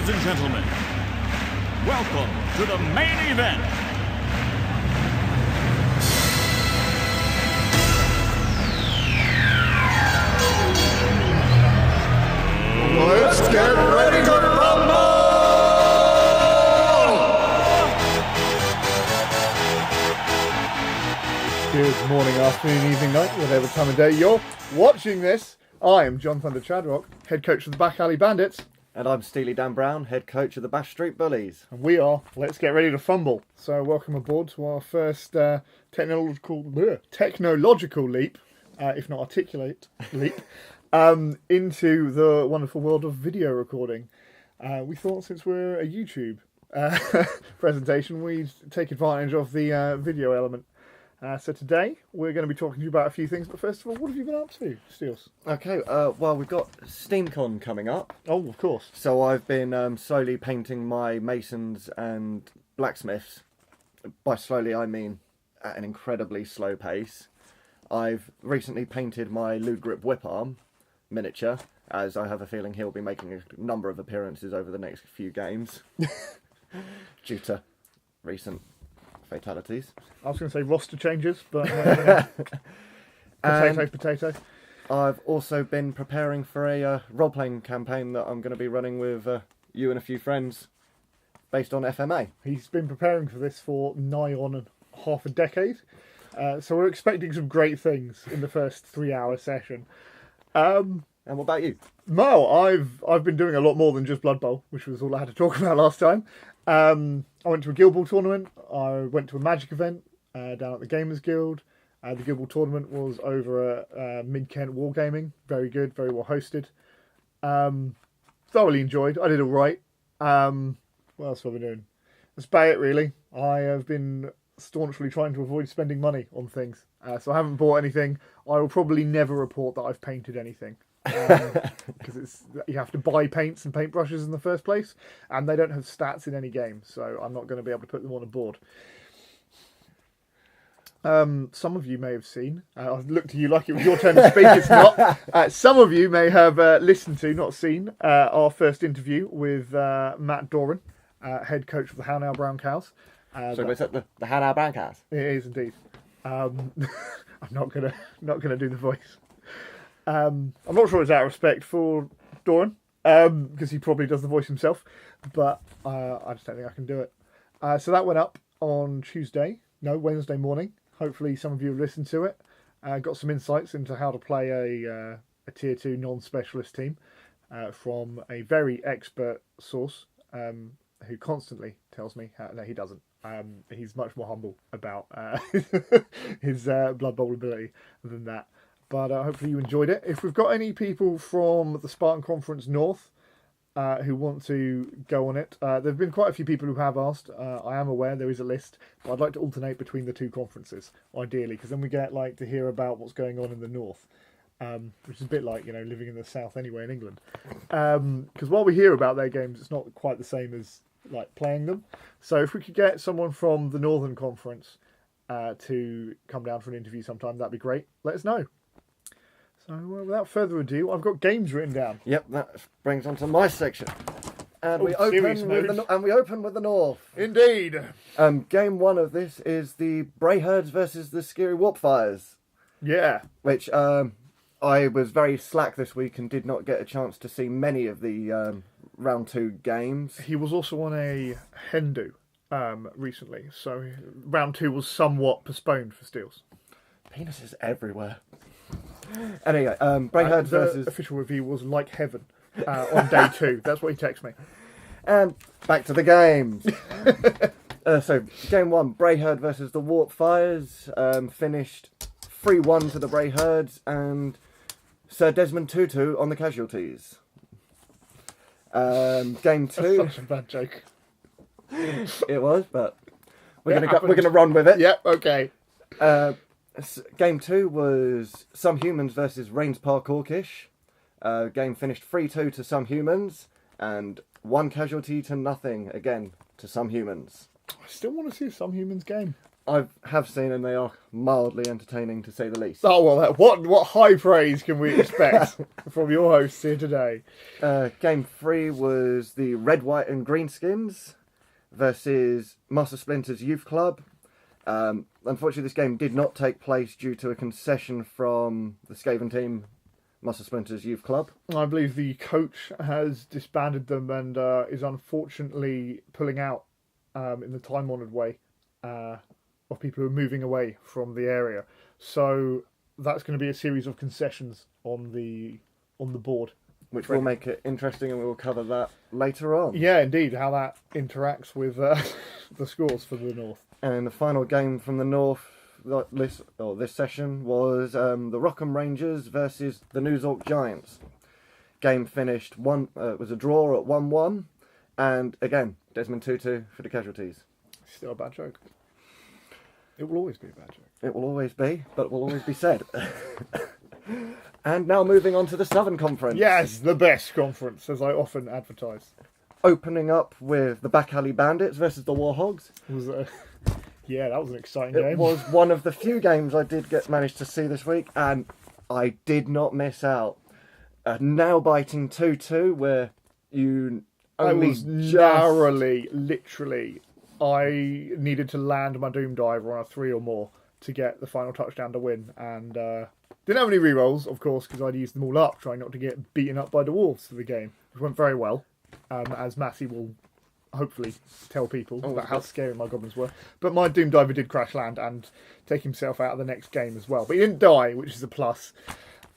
Ladies and gentlemen, welcome to the main event. Let's get ready to rumble! Good morning, afternoon, evening, night, whatever time of day you're watching this. I am John Thunder Chadrock, head coach of the Back Alley Bandits. And I'm Steely Dan Brown, head coach of the Bash Street Bullies. And we are Let's Get Ready to Fumble. So welcome aboard to our first technological leap, if not articulate leap, into the wonderful world of video recording. We thought since we're a YouTube presentation, we'd take advantage of the video element. So today, we're going to be talking to you about a few things, but first of all, what have you been up to, Steels? Okay, well, we've got SteamCon coming up. Oh, of course. So I've been slowly painting my masons and blacksmiths. By slowly, I mean at an incredibly slow pace. I've recently painted my Lewd Grip whip arm miniature, as I have a feeling he'll be making a number of appearances over the next few games due to recent fatalities. I was going to say roster changes, but potato. I've also been preparing for a role-playing campaign that I'm going to be running with you and a few friends based on FMA. He's been preparing for this for nigh on half a decade, so we're expecting some great things in the first 3-hour session. And what about you? Well, I've been doing a lot more than just Blood Bowl, which was all I had to talk about last time. I went to a Guild Ball tournament. I went to a Magic event down at the Gamers Guild. The Guild Ball tournament was over at Mid-Kent Wargaming. Very good, very well hosted. Thoroughly enjoyed. I did all right. What else have I been doing? That's about it, really. I have been staunchly trying to avoid spending money on things. So I haven't bought anything. I will probably never report that I've painted anything. Because you have to buy paints and paintbrushes in the first place, and they don't have stats in any game, so I'm not going to be able to put them on a board. Some of you may have seen, I looked to you like it was your turn to speak, it's not. Some of you may have listened to, not seen, our first interview with Matt Doran, head coach of the How Now Brown Cows. So is that the How Now Brown Cows? It is indeed. I'm not gonna do the voice. I'm not sure it's out of respect for Doran, because he probably does the voice himself, but I just don't think I can do it. So that went up on Wednesday morning. Hopefully some of you have listened to it. Got some insights into how to play a Tier 2 non-specialist team from a very expert source who constantly tells me, no he doesn't, he's much more humble about his Blood Bowl ability than that. But hopefully you enjoyed it. If we've got any people from the Spartan Conference North who want to go on it, there have been quite a few people who have asked. I am aware there is a list, but I'd like to alternate between the two conferences, ideally, because then we get to hear about what's going on in the North, which is a bit like living in the South anyway in England. Because while we hear about their games, it's not quite the same as playing them. So if we could get someone from the Northern Conference to come down for an interview sometime, that'd be great. Let us know. So, without further ado, I've got games written down. Yep, that brings on to my section. And we open with the North. Indeed. Game one of this is the Brayherds versus the Scary Warpfires. Yeah. Which I was very slack this week and did not get a chance to see many of the round 2 games. He was also on a Hendu recently, so round 2 was somewhat postponed for Steels. Penises everywhere. Anyway, Brayherds versus... The official review was like heaven on day 2. That's what he texted me. And back to the games. So, game 1, Brayherd versus the Warpfires. Finished 3-1 to the Brayherds, and Sir Desmond Tutu on the casualties. Game 2... That's such a bad joke. It was, but we're gonna run with it. Yep, okay. Game 2 was Some Humans versus Rains Park Orkish. Game finished 3-2 to Some Humans, and 1 casualty to nothing, again, to Some Humans. I still want to see a Some Humans game. I have seen, and they are mildly entertaining, to say the least. Oh, well, what high praise can we expect from your hosts here today? Game 3 was the Red, White and Green Skins versus Master Splinter's Youth Club. Unfortunately, this game did not take place due to a concession from the Skaven team, Master Splinter's Youth Club. I believe the coach has disbanded them and is unfortunately pulling out in the time-honoured way of people who are moving away from the area. So that's going to be a series of concessions on the board. Which will make it interesting, and we will cover that later on. Yeah, indeed, how that interacts with the scores for the North. And the final game from the North this session was the Rockham Rangers versus the New Zork Giants. Game finished was a draw at 1-1, and again, Desmond Tutu for the casualties. Still a bad joke. It will always be a bad joke. It will always be, but it will always be said. And now moving on to the Southern Conference. Yes, the best conference, as I often advertise. Opening up with the Back Alley Bandits versus the Warhogs. Yeah, that was an exciting game. It was one of the few games I did manage to see this week, and I did not miss out. A nail-biting 2-2 where you only narrowly, literally, I needed to land my Doom Diver on a 3 or more to get the final touchdown to win, and didn't have any rerolls, of course, because I'd used them all up, trying not to get beaten up by dwarves for the game, which went very well, as Massey will hopefully tell people about how scary my goblins were. But my Doom Diver did crash land and take himself out of the next game as well. But he didn't die, which is a plus.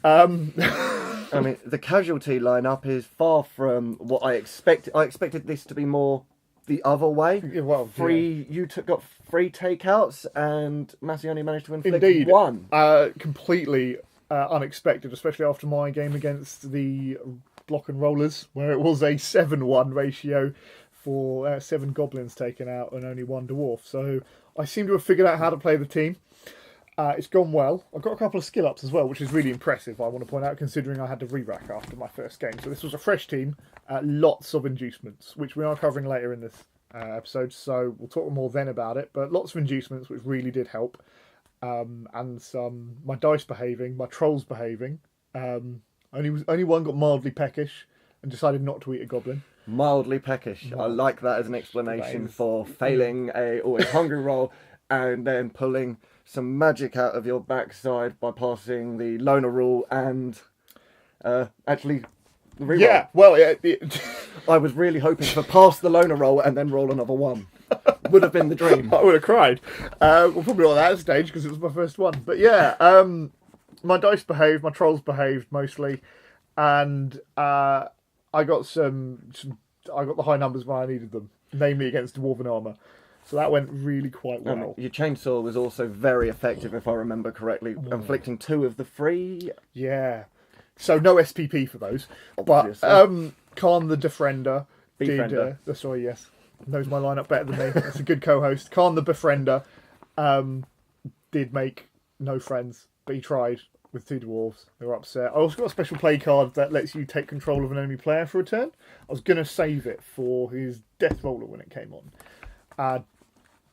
I mean, the casualty lineup is far from what I expected. I expected this to be more the other way. Yeah, well, You got 3 takeouts, and Massey only managed to inflict Indeed. 1. Completely unexpected, especially after my game against the Block and Rollers, where it was a 7-1 ratio for 7 goblins taken out and only 1 dwarf. So I seem to have figured out how to play the team. It's gone well. I've got a couple of skill ups as well, which is really impressive, I want to point out, considering I had to re-rack after my first game. So this was a fresh team, lots of inducements, which we are covering later in this episode, so we'll talk more then about it. But lots of inducements, which really did help. And my dice behaving, my trolls behaving. Only one got mildly peckish and decided not to eat a goblin. Mildly peckish. I like that as an explanation for failing a always hungry roll and then pulling some magic out of your backside by passing the loner rule and actually the reroll. Yeah, well, I was really hoping to pass the loner roll and then roll another 1. Would have been the dream. I would have cried. Well, probably not at that stage because it was my first one. But yeah, my dice behaved, my trolls behaved mostly, and I got I got the high numbers when I needed them, namely against Dwarven armour. So that went really quite well. Your chainsaw was also very effective, if I remember correctly, inflicting 2 of the 3. Yeah. So no SPP for those. Obviously. But Khan the Befriender Befriender. sorry, yes. Knows my lineup better than me. That's a good co-host. Khan the Befriender did make no friends, but he tried with 2 dwarves. They were upset. I also got a special play card that lets you take control of an enemy player for a turn. I was going to save it for his Death Roller when it came on.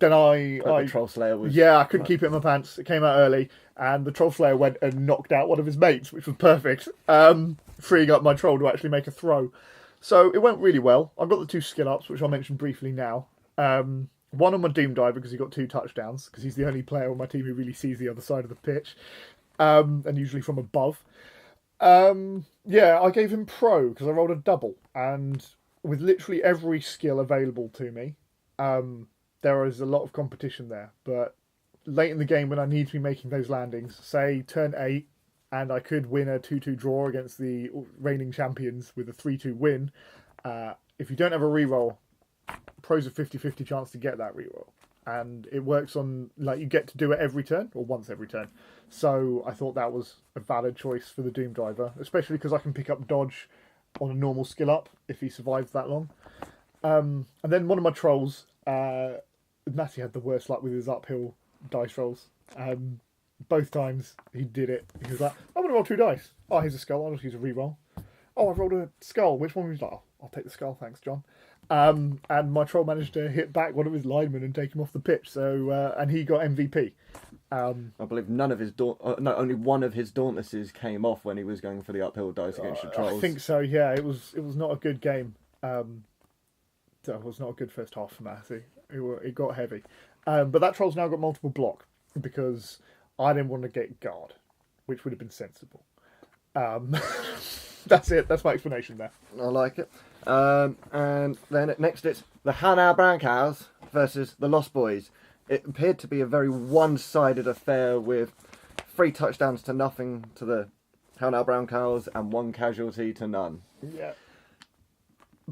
Then the Troll Slayer was... Yeah, I couldn't keep it in my pants. It came out early, and the Troll Slayer went and knocked out one of his mates, which was perfect, freeing up my troll to actually make a throw. So it went really well. I've got the 2 skill ups, which I'll mention briefly now. One on my Doom Diver, because he got 2 touchdowns, because he's the only player on my team who really sees the other side of the pitch, and usually from above. Yeah, I gave him Pro, because I rolled a double, and with literally every skill available to me, there is a lot of competition there. But late in the game, when I need to be making those landings, say turn 8, and I could win a 2-2 draw against the reigning champions with a 3-2 win, if you don't have a reroll, Pro's a 50-50 chance to get that reroll. And it works on, like, you get to do it every turn, or once every turn. So I thought that was a valid choice for the Doom Diver, especially because I can pick up dodge on a normal skill up if he survives that long. And then one of my trolls, Matty had the worst luck with his uphill dice rolls. Both times he did it. He was like, I'm going to roll 2 dice. Oh, here's a skull. I'll just use a reroll. Oh, I've rolled a skull. Which one was like? Oh, I'll take the skull. Thanks, John. And my troll managed to hit back one of his linemen and take him off the pitch. So and he got MVP. I believe only one of his Dauntlesses came off when he was going for the uphill dice against your trolls. I think so. Yeah, it was not a good game. It was not a good first half for Matthew. It got heavy. But that troll's now got multiple block because I didn't want to get guard, which would have been sensible. That's it. That's my explanation there. I like it. And then next it's the Hanau Brown Cows versus the Lost Boys. It appeared to be a very one-sided affair with 3 touchdowns to nothing to the Hanau Brown Cows and 1 casualty to none. Yeah.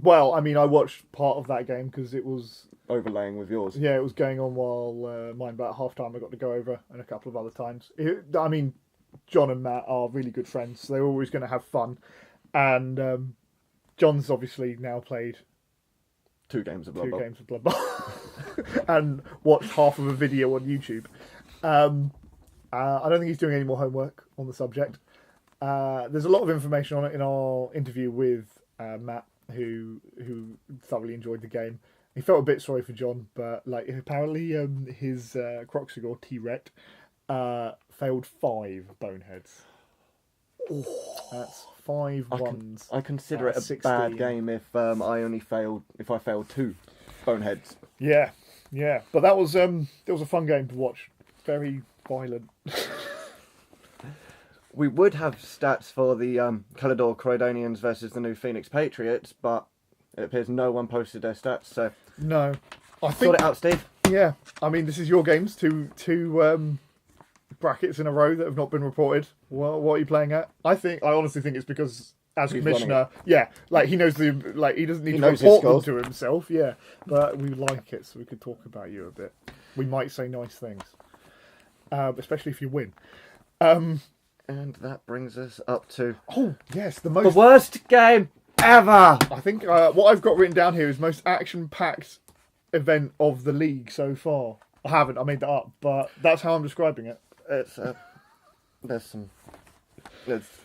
Well, I mean, I watched part of that game because it was overlaying with yours. Yeah, it was going on while mine. About half time, I got to go over, and a couple of other times. I mean, John and Matt are really good friends. So they're always going to have fun, and John's obviously now played 2 games of Blood Bowl. And watched half of a video on YouTube. I don't think he's doing any more homework on the subject. There's a lot of information on it in our interview with Matt, who thoroughly enjoyed the game. He felt a bit sorry for John, but like apparently his Croxigor T-Ret failed 5 boneheads. That's 5 ones. I consider it a 16. bad game if I failed 2 boneheads. Yeah, but that was a fun game to watch. Very violent. We would have stats for the Calador Croydonians versus the New Phoenix Patriots, but it appears no one posted their stats, so... No. I think... Sort it out, Steve. Yeah. I mean, this is your games. Two brackets in a row that have not been reported. What are you playing at? I honestly think it's because, as He's commissioner, yeah, like he knows he doesn't need to report them to himself, yeah. But we like it, so we could talk about you a bit. We might say nice things. Especially if you win. And that brings us up to... Oh, yes, the worst game ever! I think what I've got written down here is most action-packed event of the league so far. I made that up, but that's how I'm describing it. It's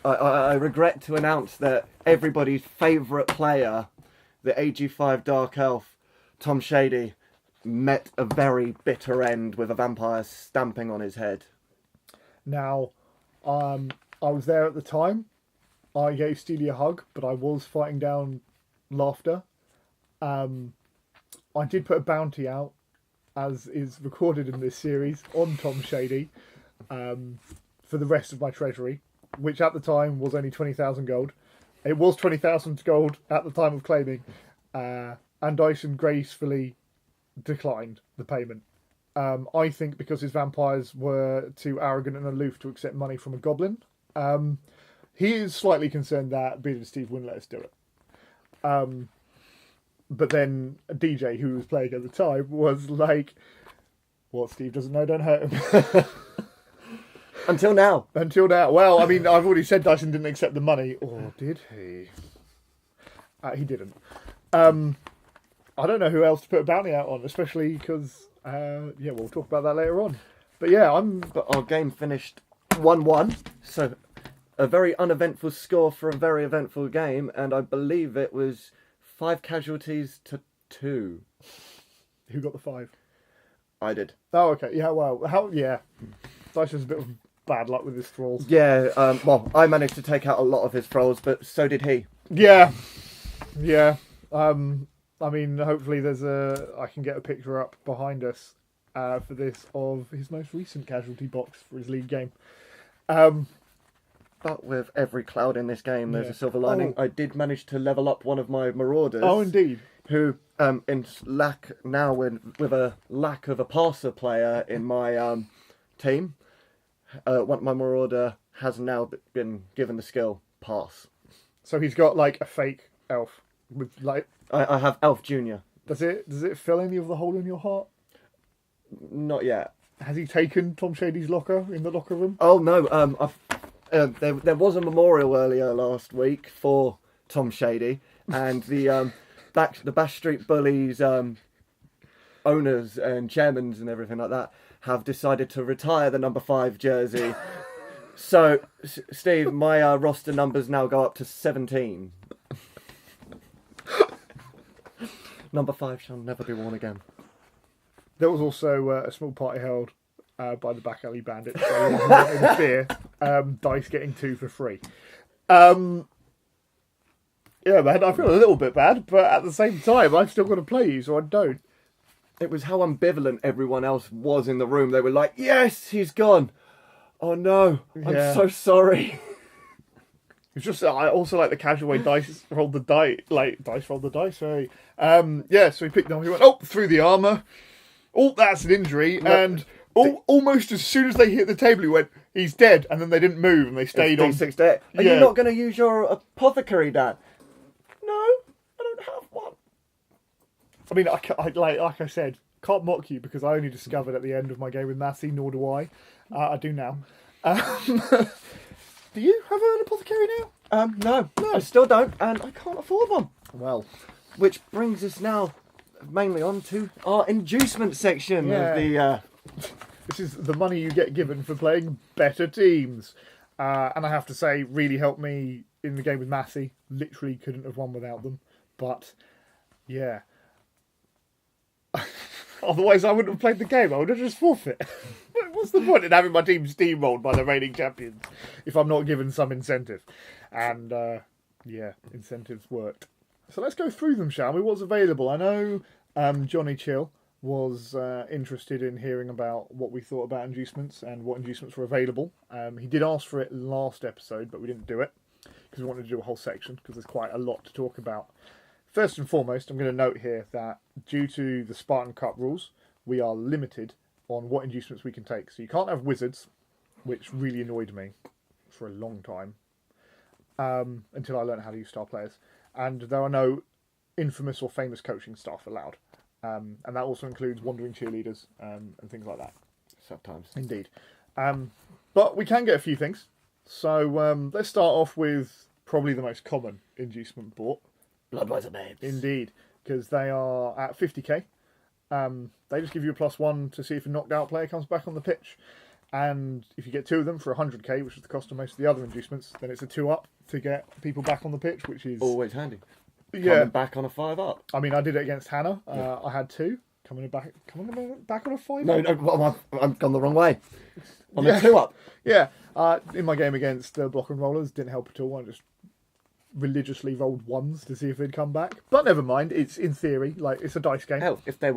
I regret to announce that everybody's favourite player, the AG5 Dark Elf, Tom Shady, met a very bitter end with a vampire stamping on his head. Now, I was there at the time. I gave Steely a hug, but I was fighting down laughter. I did put a bounty out, as is recorded in this series, on Tom Shady for the rest of my treasury, which at the time was only 20,000 gold. It was 20,000 gold at the time of claiming, and Dyson gracefully declined the payment. I think because his vampires were too arrogant and aloof to accept money from a goblin. He is slightly concerned that Bearded Steve wouldn't let us do it. But then DJ, who was playing at the time, was like, what Steve doesn't know, don't hurt him. Until now. Well, I mean, I've already said Dyson didn't accept the money. Or did he? He didn't. I don't know who else to put a bounty out on, especially because, we'll talk about that later on. But yeah, But our game finished 1-1, so a very uneventful score for a very eventful game, and I believe it was 5 casualties to 2. Who got the 5? I did. Oh, okay. Yeah, well, Dyson's a bit of bad luck with his thralls. Yeah, I managed to take out a lot of his thralls, but so did he. Yeah. I mean, hopefully I can get a picture up behind us for this of his most recent casualty box for his league game. But with every cloud in this game, there's a silver lining. I did manage to level up one of my marauders. Oh, indeed. Who, with a lack of a passer player in my team, my marauder has now been given the skill pass. So he's got like a fake elf with like. I have Elf Junior. Does it fill any of the hole in your heart? Not yet. Has he taken Tom Shady's locker in the locker room? Oh no. There was a memorial earlier last week for Tom Shady, and the Bash Street Bullies owners and chairmans and everything like that have decided to retire the number 5 jersey. So, Steve, my roster numbers now go up to 17. Number 5 shall never be worn again. There was also a small party held by the back alley bandits. So you not interfere. Dice getting 2 for free. Yeah, man, I feel a little bit bad, but at the same time, I've still got to play you, so I don't. It was how ambivalent everyone else was in the room. They were like, yes, he's gone. Oh no, I'm so sorry. It's just, I also like the casual way dice rolled the dice, sorry. Yeah, so he picked them up, he went, through the armour. Oh, that's an injury, and almost as soon as they hit the table, he went, he's dead, and then they didn't move, and they stayed on. D6 dead. Are you not going to use your apothecary, Dad? No, I don't have one. I mean, like I said, can't mock you because I only discovered at the end of my game with Massey, nor do I. I do now. Do you have an apothecary now? No, I still don't, and I can't afford one. Well, which brings us now mainly on to our inducement section of the... This is the money you get given for playing better teams. And I have to say, really helped me in the game with Massey. Literally couldn't have won without them. But, yeah. Otherwise, I wouldn't have played the game. I would have just forfeit. What's the point in having my team steamrolled by the reigning champions if I'm not given some incentive? And, incentives worked. So let's go through them, shall we? What's available? I know Johnny Chill was interested in hearing about what we thought about inducements and what inducements were available. He did ask for it last episode, but we didn't do it because we wanted to do a whole section because there's quite a lot to talk about. First and foremost, I'm going to note here that due to the Spartan Cup rules, we are limited on what inducements we can take. So you can't have wizards, which really annoyed me for a long time, until I learned how to use star players. And there are no infamous or famous coaching staff allowed. And that also includes wandering cheerleaders and things like that. Sometimes. Indeed. But we can get a few things. So let's start off with probably the most common inducement bought. Bloodweiser Babes. Indeed, because they are at 50k. They just give you a +1 to see if a knocked out player comes back on the pitch. And if you get 2 of them for 100k, which is the cost of most of the other inducements, then it's a 2-up to get people back on the pitch, which is... always handy. Yeah. Coming back on a 5-up. I mean, I did it against Hannah. I had 2. Coming back on a 5-up? No, I've gone the wrong way. On a 2-up. Yeah. In my game against Block and Rollers, didn't help at all. I just religiously rolled 1s to see if they'd come back. But never mind, it's in theory, like it's a dice game. Hell, if they're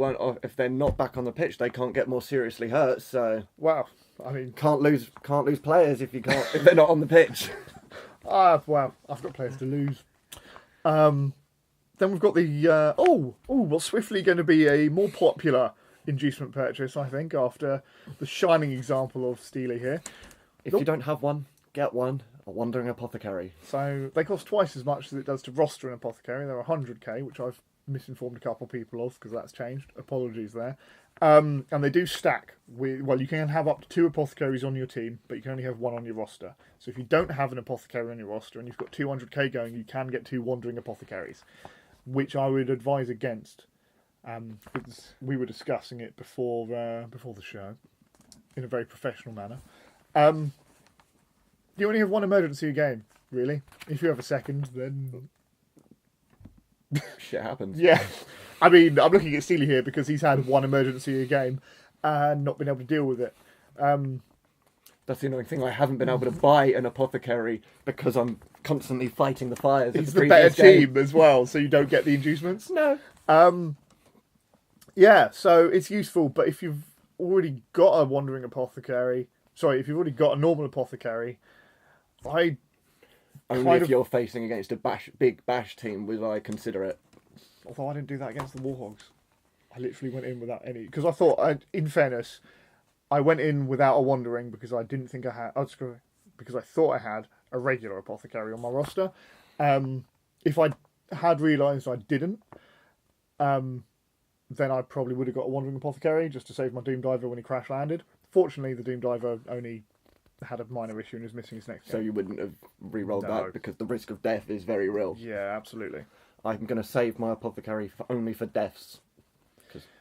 not back on the pitch, they can't get more seriously hurt. So wow, I mean, can't lose players if they're not on the pitch. Well, I've got players to lose. Then we've got the what's swiftly going to be a more popular inducement purchase, I think, after the shining example of Steely here. If you don't have one, get one. A wandering apothecary. So they cost twice as much as it does to roster an apothecary. They're 100k, which I've misinformed a couple of people of because that's changed. Apologies there. And they do stack. You can have up to 2 apothecaries on your team, but you can only have 1 on your roster. So if you don't have an apothecary on your roster and you've got 200k going, you can get 2 wandering apothecaries, which I would advise against. Because we were discussing it before the show in a very professional manner. You only have 1 emergency a game, really. If you have a second, then... shit happens. Yeah. I mean, I'm looking at Steely here because he's had 1 emergency a game and not been able to deal with it. That's the annoying thing. I haven't been able to buy an apothecary because I'm constantly fighting the fires. He's the better team as well, so you don't get the inducements. No. Yeah, so it's useful, but if you've already got a wandering apothecary... Sorry, if you've already got a normal apothecary... Only if you're facing against a big bash team will I consider it. Although I didn't do that against the Warhogs. I literally went in without any... Because I thought, in fairness, I went in without a wandering because I didn't think I had... because I thought I had a regular apothecary on my roster. If I had realised I didn't, then I probably would have got a wandering apothecary just to save my Doom Diver when he crash landed. Fortunately, the Doom Diver only... had a minor issue and was missing his next game. So you wouldn't have re-rolled that because the risk of death is very real. Yeah, absolutely. I'm going to save my apothecary only for deaths.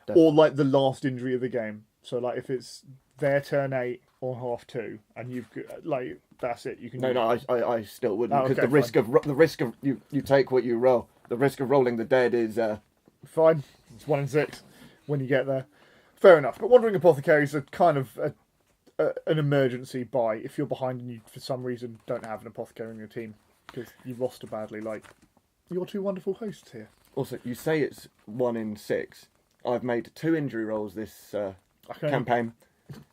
Or like the last injury of the game. So like if it's their turn 8 or half 2 and you've got, like that's it. You can. I still wouldn't because the risk of you take what you roll. The risk of rolling the dead is fine. It's 1 in 6 when you get there. Fair enough. But Wandering Apothecaries are kind of an emergency buy if you're behind and you, for some reason, don't have an apothecary in your team because you roster badly, like your two wonderful hosts here. Also, you say it's 1 in 6. I've made 2 injury rolls this campaign,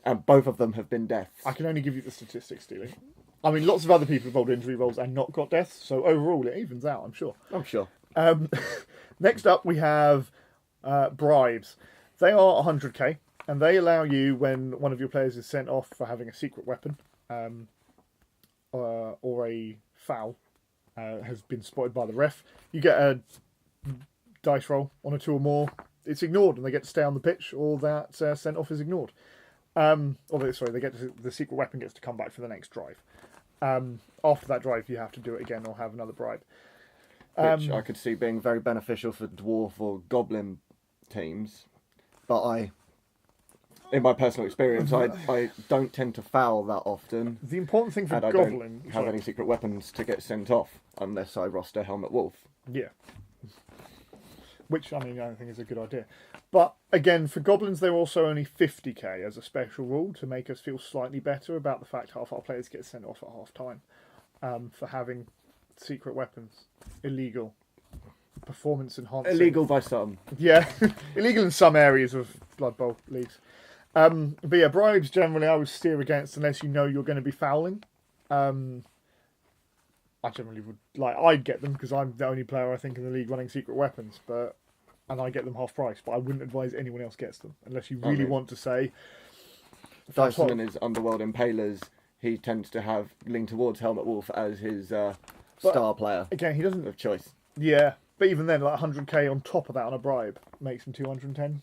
and both of them have been deaths. I can only give you the statistics, Steely. I mean, lots of other people have rolled injury rolls and not got deaths, so overall it evens out, I'm sure. I'm sure. Next up, we have bribes. They are 100k, and they allow you, when one of your players is sent off for having a secret weapon or a foul has been spotted by the ref, you get a dice roll on a 2 or more. It's ignored, and they get to stay on the pitch, or that sent off is ignored. They get the secret weapon gets to come back for the next drive. After that drive, you have to do it again or have another bribe. Which I could see being very beneficial for dwarf or goblin teams, but in my personal experience, I don't tend to foul that often. The important thing for and goblin, I don't have any secret weapons to get sent off unless I roster Helmet Wolf. Yeah. Which, I mean, I don't think is a good idea. But, again, for goblins, they're also only 50k as a special rule to make us feel slightly better about the fact half our players get sent off at half-time for having secret weapons. Illegal. Performance enhancing. Illegal by some. Yeah. Illegal in some areas of Blood Bowl leagues. But yeah, bribes, generally, I would steer against unless you know you're going to be fouling. I generally would, I'd get them because I'm the only player I think in the league running secret weapons, and I get them half price, but I wouldn't advise anyone else gets them unless you really want to say. Dyson and his Underworld Impalers, he tends to lean towards Helmet Wolf as his star player. Again, he doesn't of choice. Yeah, but even then, 100k on top of that on a bribe makes him 210.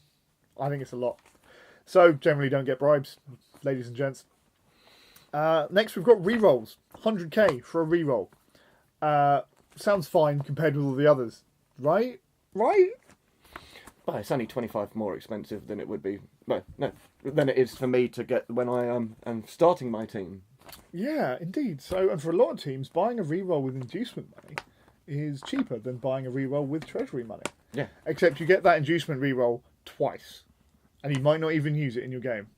I think it's a lot. So generally, don't get bribes, ladies and gents. Next, we've got rerolls. 100k for a reroll. Sounds fine compared with all the others, right? Right? But it's only 25 more expensive than it would be. No, than it is for me to get when I am starting my team. Yeah, indeed. So, and for a lot of teams, buying a reroll with inducement money is cheaper than buying a reroll with treasury money. Yeah. Except you get that inducement reroll twice, and you might not even use it in your game.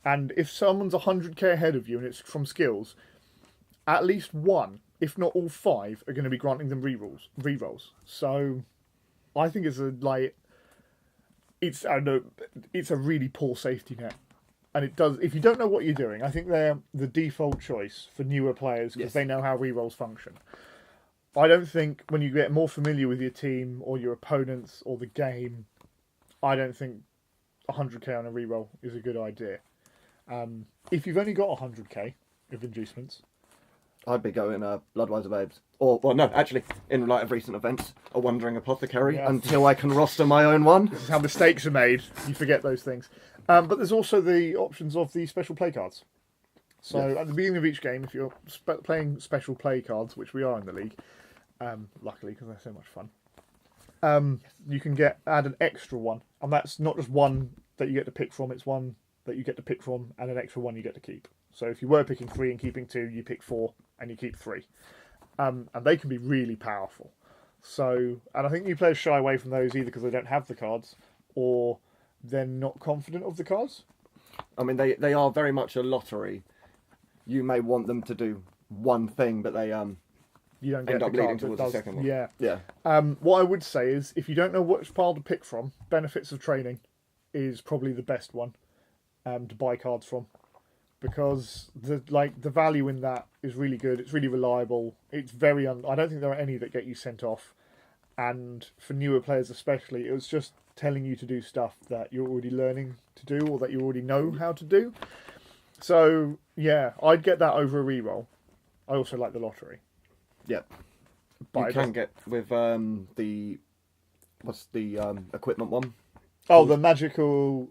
And if someone's 100k ahead of you and it's from skills, at least one, if not all 5, are going to be granting them rerolls. So, I think it's it's a really poor safety net. And it does, if you don't know what you're doing, I think they're the default choice for newer players because they know how rerolls function. I don't think when you get more familiar with your team or your opponents or the game, I don't think 100k on a reroll is a good idea. If you've only got 100k of inducements, I'd be going Bloodwiser Babes. Or, well, no, actually, in light of recent events, a Wandering Apothecary until I can roster my own one. This is how mistakes are made. You forget those things. But there's also the options of the special play cards. So at the beginning of each game, if you're playing special play cards, which we are in the league, luckily because they're so much fun, you can add an extra one. And that's not just one that you get to pick from, it's one that you get to pick from and an extra one you get to keep. So if you were picking 3 and keeping 2, you pick 4 and you keep 3. And they can be really powerful. So, and I think new players shy away from those either because they don't have the cards or they're not confident of the cards. I mean, they are very much a lottery. You may want them to do one thing, but they you don't get end up the leading card towards the second one. Yeah. What I would say is, if you don't know which pile to pick from, Benefits of Training is probably the best one to buy cards from. Because the value in that is really good. It's really reliable. It's very. I don't think there are any that get you sent off. And for newer players especially, it was just telling you to do stuff that you're already learning to do or that you already know how to do. So yeah, I'd get that over a reroll. I also like the lottery. Yep. But you can get with the equipment one? Oh, the magical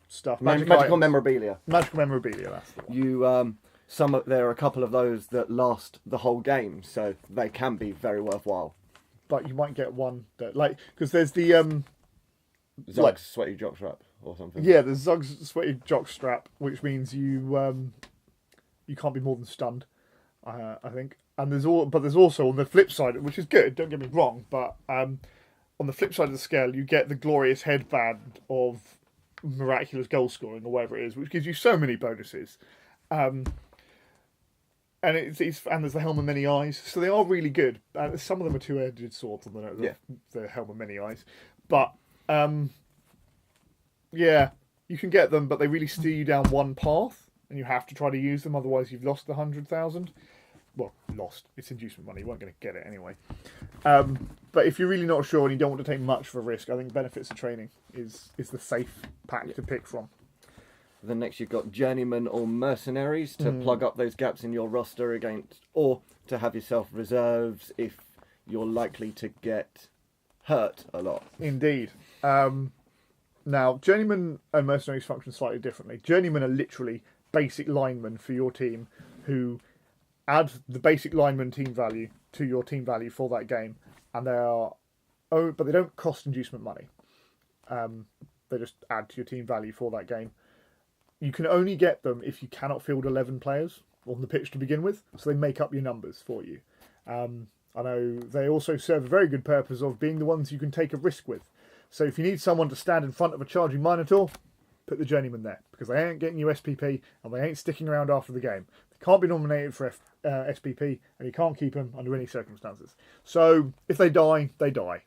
stuff. Magical memorabilia. Magical memorabilia, that's the one. You there are a couple of those that last the whole game, so they can be very worthwhile. But you might get one that because there's the Zug's sweaty jockstrap or something. Yeah, there's Zug's sweaty jockstrap, which means you can't be more than stunned. I think, and there's also on the flip side, which is good. Don't get me wrong, but on the flip side of the scale, you get the glorious headband of miraculous goal scoring or whatever it is, which gives you so many bonuses. And and there's the Helm of Many Eyes, so they are really good. Some of them are two-edged swords on the Helm of Many Eyes, but yeah, you can get them, but they really steer you down one path, and you have to try to use them. Otherwise, you've lost the 100,000. Well, lost. It's inducement money. You weren't going to get it anyway. But if you're really not sure and you don't want to take much of a risk, I think Benefits of Training is the safe pack to pick from. Then next you've got Journeyman or Mercenaries to plug up those gaps in your roster against, or to have yourself reserves if you're likely to get hurt a lot. Indeed. Now, Journeyman and Mercenaries function slightly differently. Journeyman are literally basic linemen for your team who add the basic lineman team value to your team value for that game, and but they don't cost inducement money. They just add to your team value for that game. You can only get them if you cannot field 11 players on the pitch to begin with, so they make up your numbers for you. I know they also serve a very good purpose of being the ones you can take a risk with. So if you need someone to stand in front of a charging Minotaur, put the Journeyman there, because they ain't getting you SPP and they ain't sticking around after the game. They can't be nominated for SPP, and you can't keep them under any circumstances. So if they die, they die.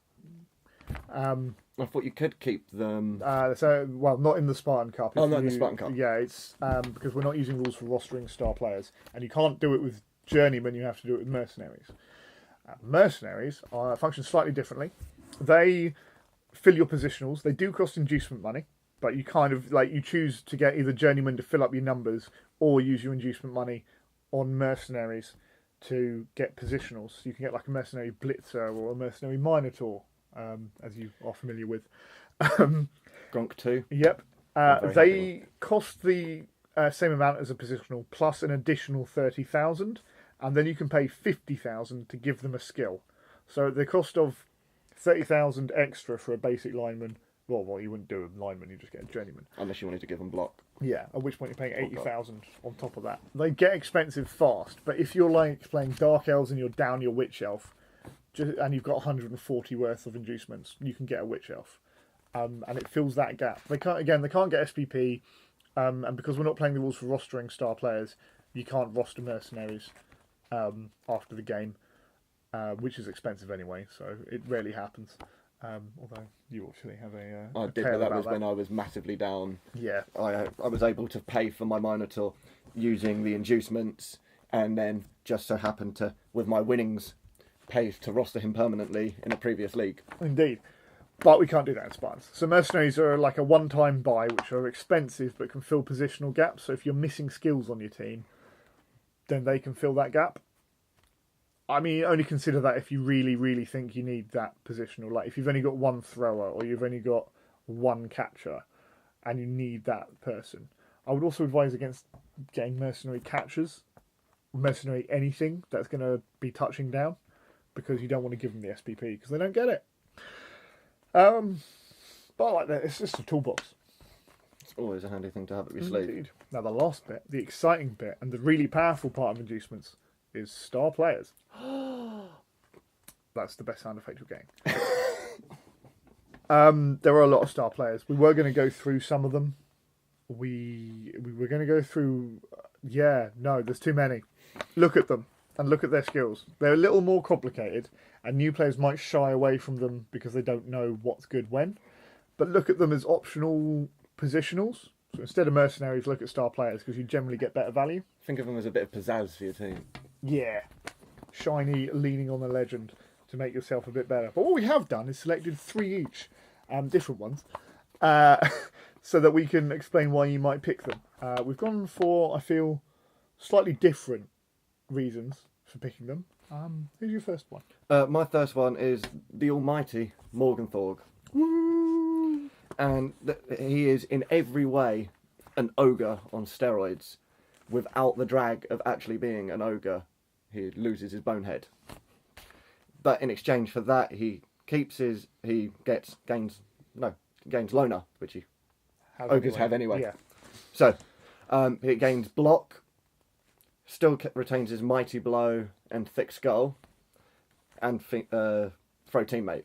I thought you could keep them. Well, not in the Spartan Cup. Not in the Spartan Cup. Yeah, it's because we're not using rules for rostering star players, and you can't do it with Journeyman. You have to do it with Mercenaries. Mercenaries function slightly differently. They fill your positionals. They do cost inducement money, but you kind of you choose to get either Journeyman to fill up your numbers or use your inducement money on Mercenaries to get positionals. So you can get like a Mercenary Blitzer or a Mercenary Minotaur, as you are familiar with. Gronk 2. Yep. They cost the same amount as a positional plus an additional 30,000, and then you can pay 50,000 to give them a skill. So the cost of 30,000 extra for a basic lineman. Well, you wouldn't do a lineman, you just get a Journeyman. Unless you wanted to give them block. Yeah, at which point you're paying 80,000 on top of that. They get expensive fast, but if you're playing Dark Elves and you're down your Witch Elf, and you've got 140 worth of inducements, you can get a Witch Elf. And it fills that gap. They can't get SPP, and because we're not playing the rules for rostering star players, you can't roster Mercenaries after the game, which is expensive anyway, so it rarely happens. Although you actually have I did, but that was when I was massively down. Yeah. I was able to pay for my Minotaur using the inducements, and then just so happened to, with my winnings, pay to roster him permanently in a previous league. Indeed. But we can't do that in Spartans. So Mercenaries are like a one-time buy, which are expensive but can fill positional gaps. So if you're missing skills on your team, then they can fill that gap. I mean, only consider that if you really, really think you need that positional. Like, if you've only got one thrower or you've only got one catcher and you need that person. I would also advise against getting mercenary catchers, mercenary anything that's going to be touching down, because you don't want to give them the SPP because they don't get it. But I like that. It's just a toolbox. It's always a handy thing to have up your sleeve. Indeed. Now, the last bit, the exciting bit, and the really powerful part of inducements is star players. That's the best sound effect you're getting. There are a lot of star players. We were going to go through some of them. We were going to go through... there's too many. Look at them and look at their skills. They're a little more complicated, and new players might shy away from them because they don't know what's good when. But look at them as optional positionals. So instead of mercenaries, look at star players, because you generally get better value. Think of them as a bit of pizzazz for your team. Yeah. Shiny, leaning on the legend to make yourself a bit better. But what we have done is selected 3 each, different ones, so that we can explain why you might pick them. We've gone for, I feel, slightly different reasons for picking them. Who's your first one? My first one is the almighty Morgenthorg. Woo! And he is in every way an ogre on steroids, without the drag of actually being an ogre. He loses his bonehead. But in exchange for that, he gains loner, which ogres have anyway. Yeah. So he gains block, still retains his mighty blow and thick skull, and throw teammate.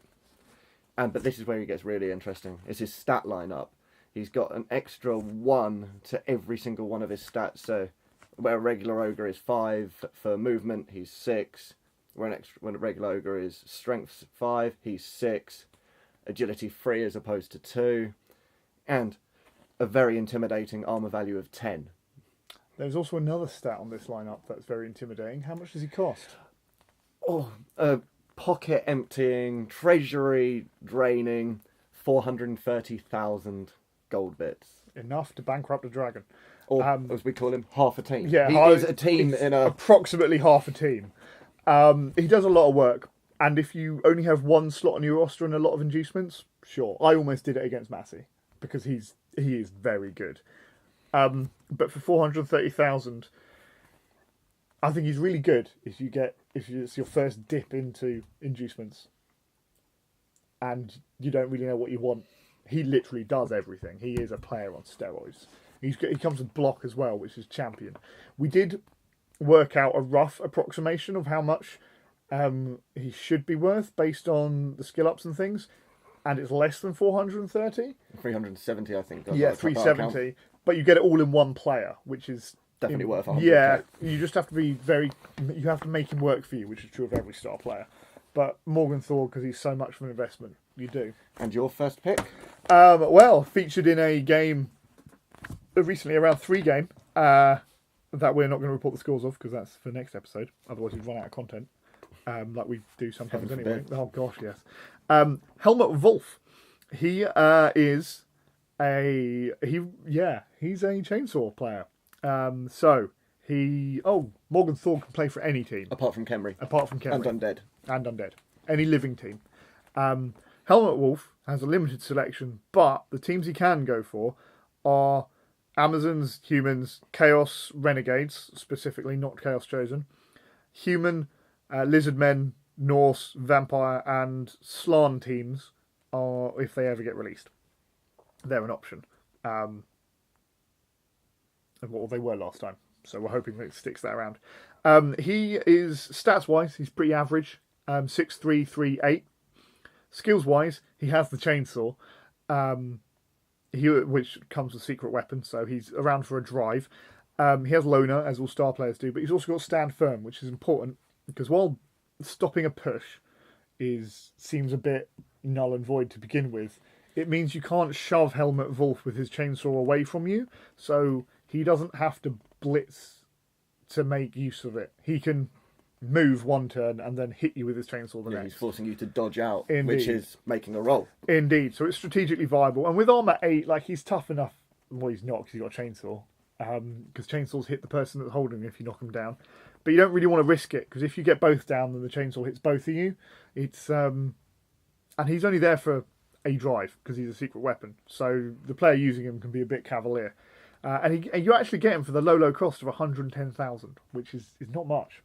But this is where he gets really interesting. It's his stat lineup. He's got an extra 1 to every single one of his stats. So where a regular ogre is 5 for movement, he's 6. When a regular ogre is strength 5, he's 6. Agility 3 as opposed to 2. And a very intimidating armor value of 10. There's also another stat on this lineup that's very intimidating. How much does he cost? Pocket emptying, treasury draining, 430,000 gold bits. Enough to bankrupt a dragon. Or, as we call him, half a team. Yeah, he is a team in a... Approximately half a team. He does a lot of work, and if you only have one slot on your roster and a lot of inducements, sure. I almost did it against Massey, because he is very good. But for 430,000, I think he's really good if it's your first dip into inducements and you don't really know what you want. He literally does everything. He is a player on steroids. He comes with block as well, which is champion. We did work out a rough approximation of how much he should be worth based on the skill ups and things, and it's less than 430. 370, I think. Yeah, 370. But you get it all in one player, which is definitely worth 100. Yeah, you just have to be you have to make him work for you, which is true of every star player. But Morgan Thor, because he's so much of an investment, you do. And your first pick? Well, featured in a game recently, around 3 game, that we're not going to report the scores of, because that's for next episode. Otherwise we'd run out of content, like we do sometimes anyway. Oh gosh, yes. Helmut Wolf. He is he's a chainsaw player. Morgan Thor can play for any team. Apart from Khemri. And Undead. Any living team. Helmut Wolf has a limited selection, but the teams he can go for are Amazons, humans, Chaos Renegades, specifically not Chaos Chosen, human, lizard men, Norse, vampire, and Slann teams are, if they ever get released, they're an option. Well, they were last time, so we're hoping that it sticks that around. He is, stats-wise, he's pretty average. 6'3", 3'8". Skills-wise, he has the chainsaw, which comes with secret weapon, so he's around for a drive. He has loner, as all star players do, but he's also got stand firm, which is important, because while stopping a push seems a bit null and void to begin with, it means you can't shove Helmut Wolf with his chainsaw away from you, so he doesn't have to blitz to make use of it. He can move one turn and then hit you with his chainsaw the next. He's forcing you to dodge out, Indeed. Which is making a roll. Indeed, so it's strategically viable. And with armor 8, he's tough enough. Well, he's not, because he's got a chainsaw. Because chainsaws hit the person that's holding him if you knock him down. But you don't really want to risk it, because if you get both down, then the chainsaw hits both of you. It's and he's only there for a drive, because he's a secret weapon. So the player using him can be a bit cavalier. And you actually get him for the low cost of 110,000, which is not much.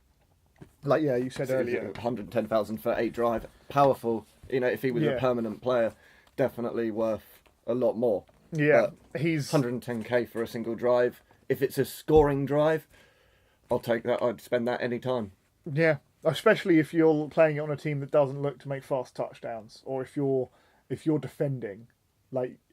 You said earlier. 110,000 for 8 drive. Powerful. If he was a permanent player, definitely worth a lot more. Yeah, but he's 110k for a single drive. If it's a scoring drive, I'll take that. I'd spend that any time. Yeah, especially if you're playing it on a team that doesn't look to make fast touchdowns, or if you're defending,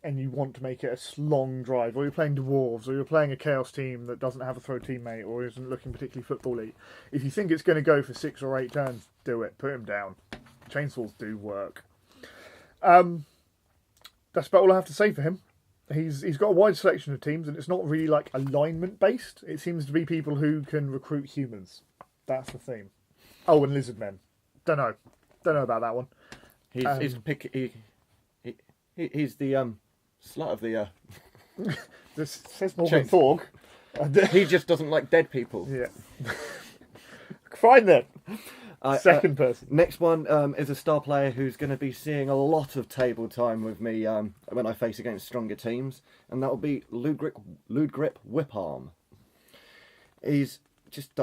and you want to make it a long drive, or you're playing dwarves, or you're playing a chaos team that doesn't have a throw teammate, or isn't looking particularly football-y. If you think it's going to go for 6 or 8 turns, do it. Put him down. Chainsaws do work. That's about all I have to say for him. He's got a wide selection of teams, and it's not really alignment based. It seems to be people who can recruit humans. That's the theme. Oh, and lizard men. Don't know about that one. He's the slut of the. This says Morgan Thorg. He just doesn't like dead people. Yeah. Fine then. Second person. Next one is a star player who's going to be seeing a lot of table time with me when I face against stronger teams, and that will be Ludgrip Whiparm. He's just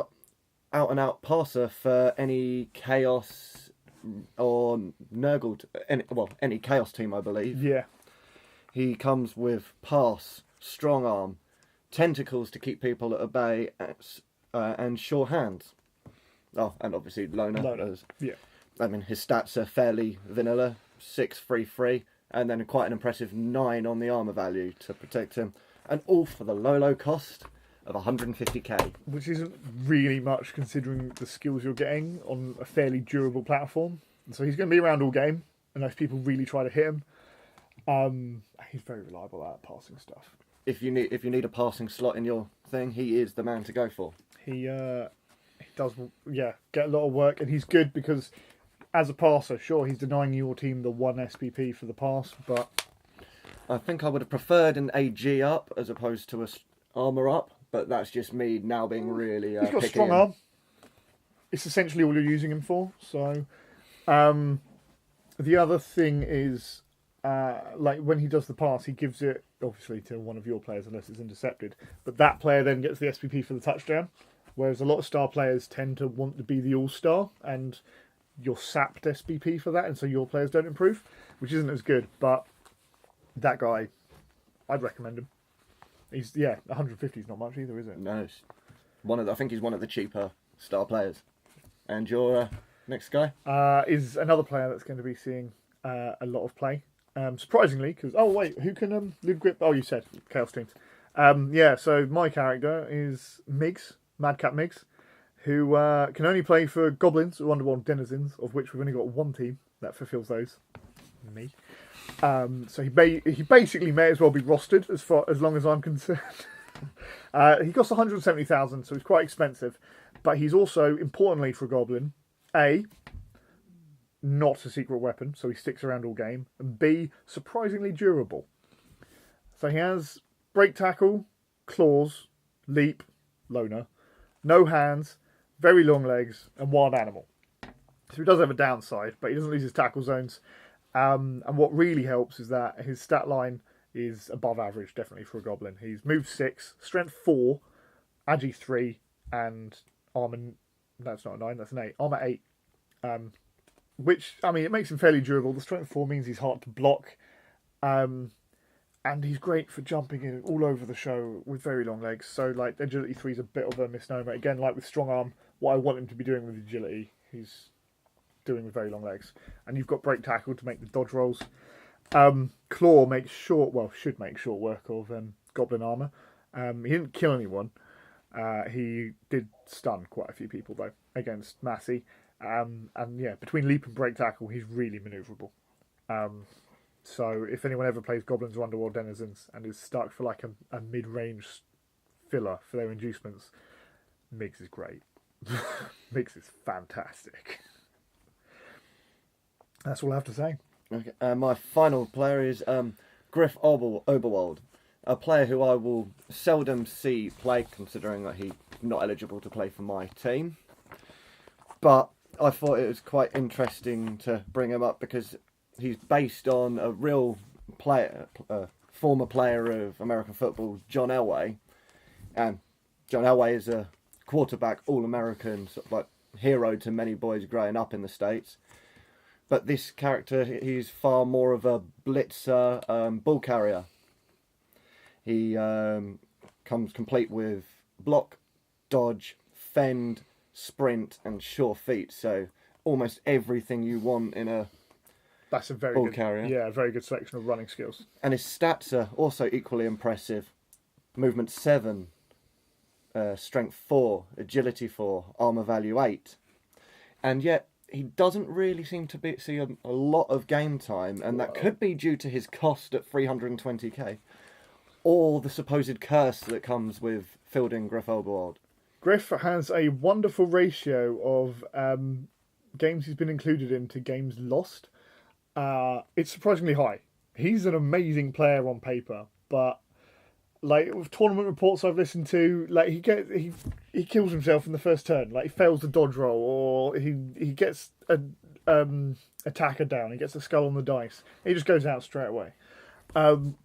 out and out passer for any chaos or Nurgle, any chaos team, I believe. Yeah. He comes with pass, strong arm, tentacles to keep people at bay, and sure hands. Oh, and obviously loner. Yeah. I mean, his stats are fairly vanilla. 6 free, and then quite an impressive 9 on the armour value to protect him. And all for the low cost of 150k. Which isn't really much considering the skills you're getting on a fairly durable platform. So he's going to be around all game unless people really try to hit him. He's very reliable at passing stuff. If you need a passing slot in your thing, he is the man to go for. He does, get a lot of work, and he's good because as a passer, sure, he's denying your team the 1 SPP for the pass, but I think I would have preferred an AG up as opposed to a armour up, but that's just me now being really he's got a picky strong arm. It's essentially all you're using him for. So, the other thing is, like when he does the pass, he gives it obviously to one of your players unless it's intercepted, but that player then gets the SPP for the touchdown. Whereas a lot of star players tend to want to be the all-star, and you're sapped SPP for that, and so your players don't improve, which isn't as good. But that guy, I'd recommend him. He's 150 is not much either, is it? No, it's I think he's one of the cheaper star players. And your next guy is another player that's going to be seeing a lot of play. Surprisingly, because who can Lid Grip? Oh, you said Chaos Teams. So my character is Migs. Madcap Migs, who can only play for Goblins or Underworld Denizens, of which we've only got one team that fulfills those. Me. So he basically may as well be rostered as long as I'm concerned. He costs 170,000, so he's quite expensive, but he's also, importantly for a Goblin, A, not a secret weapon, so he sticks around all game, and B, surprisingly durable. So he has break tackle, claws, leap, loner, no hands, very long legs, and wild animal. So he does have a downside, but he doesn't lose his tackle zones. And what really helps is that his stat line is above average, definitely for a Goblin. He's move 6, strength 4, agi 3, and armor. That's not a 9, that's an 8. Armor 8. Which, I mean, it makes him fairly durable. The strength 4 means he's hard to block. And he's great for jumping in all over the show with very long legs. So, like, agility 3 is a bit of a misnomer. Again, like with strong arm, what I want him to be doing with agility, he's doing with very long legs. And you've got break tackle to make the dodge rolls. Claw should make short work of Goblin armor. He didn't kill anyone. He did stun quite a few people, though, against Massey. Between leap and break tackle, he's really manoeuvrable. So if anyone ever plays Goblins or Underworld Denizens and is stuck for like a mid-range filler for their inducements, Migs is great. Migs is fantastic. That's all I have to say. Okay, my final player is Griff Oberwald, a player who I will seldom see play, considering that he's not eligible to play for my team. But I thought it was quite interesting to bring him up because he's based on a real player, former player of American football, John Elway. And John Elway is a quarterback, all-American, sort of like hero to many boys growing up in the States. But this character, he's far more of a blitzer, ball carrier. He comes complete with block, dodge, fend, sprint, and sure feet. So almost everything you want in a That's a very ball good carrier. Yeah, a very good selection of running skills. And his stats are also equally impressive. Movement 7, strength 4, agility 4, armor value 8. And yet he doesn't really seem to see a lot of game time, and that could be due to his cost at 320k, or the supposed curse that comes with fielding Griff Oberwald. Griff has a wonderful ratio of games he's been included in to games lost. It's surprisingly high. He's an amazing player on paper, but like with tournament reports I've listened to, like he kills himself in the first turn. Like he fails the dodge roll, or he gets a attacker down. He gets a skull on the dice. He just goes out straight away. And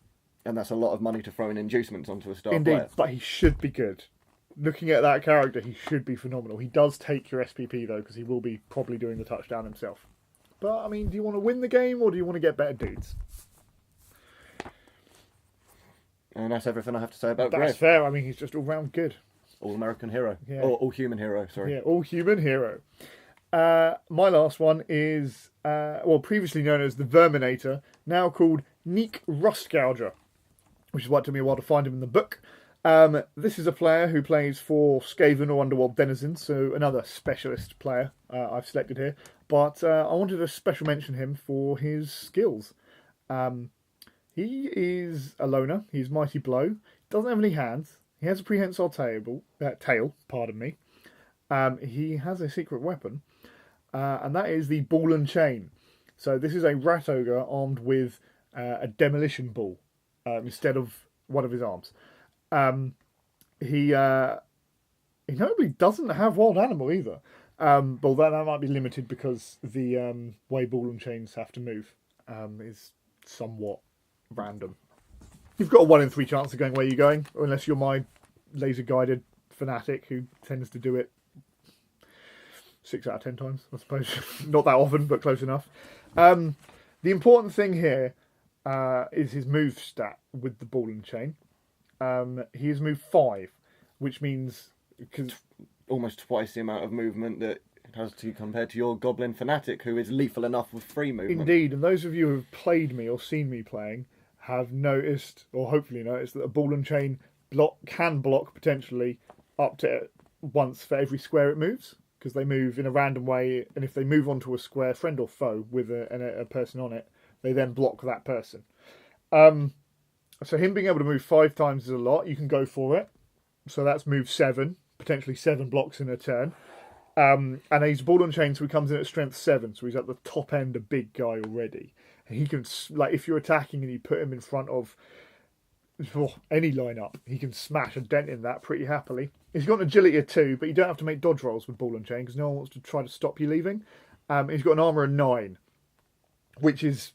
that's a lot of money to throw in inducements onto a star Indeed, player. but he should be good. Looking at that character, he should be phenomenal. He does take your SPP though, because he will be probably doing the touchdown himself. But I mean, do you want to win the game or do you want to get better dudes? And that's everything I have to say about That's Griff. fair. I mean, he's just all round good. All-American hero. Yeah. Or all-human hero, sorry. Yeah, all human hero. My last one is, previously known as the Verminator, now called Neek Rustgouger, which is why it took me a while to find him in the book. This is a player who plays for Skaven or Underworld Denizens, so another specialist player I've selected here. But I wanted to special mention him for his skills. He is a loner. He's Mighty Blow. Doesn't have any hands. He has a prehensile tail. Pardon me. He has a secret weapon, and that is the Ball and Chain. So this is a rat ogre armed with a demolition ball instead of one of his arms. He notably doesn't have wild animal either. But that might be limited because the way ball and chains have to move is somewhat random. You've got a 1 in 3 chance of going where you're going, unless you're my laser guided fanatic who tends to do it 6 out of 10 times, I suppose. Not that often, but close enough. The important thing here is his move stat with the ball and chain. He has moved 5, which means almost twice the amount of movement that it has to compared to your goblin fanatic, who is lethal enough with 3 movement. Indeed, and those of you who have played me or seen me playing have noticed, or hopefully noticed, that a ball and chain can block potentially up to once for every square it moves, because they move in a random way, and if they move onto a square, friend or foe, with a person on it, they then block that person. So him being able to move 5 times is a lot. You can go for it. So that's move 7, potentially 7 blocks in a turn. And he's ball and chain, so he comes in at strength 7, so he's at the top end, a big guy already. And he can, like, if you're attacking and you put him in front of any lineup, he can smash a dent in that pretty happily. He's got an agility of 2, but you don't have to make dodge rolls with ball and chain because no one wants to try to stop you leaving. He's got an armour of 9, which is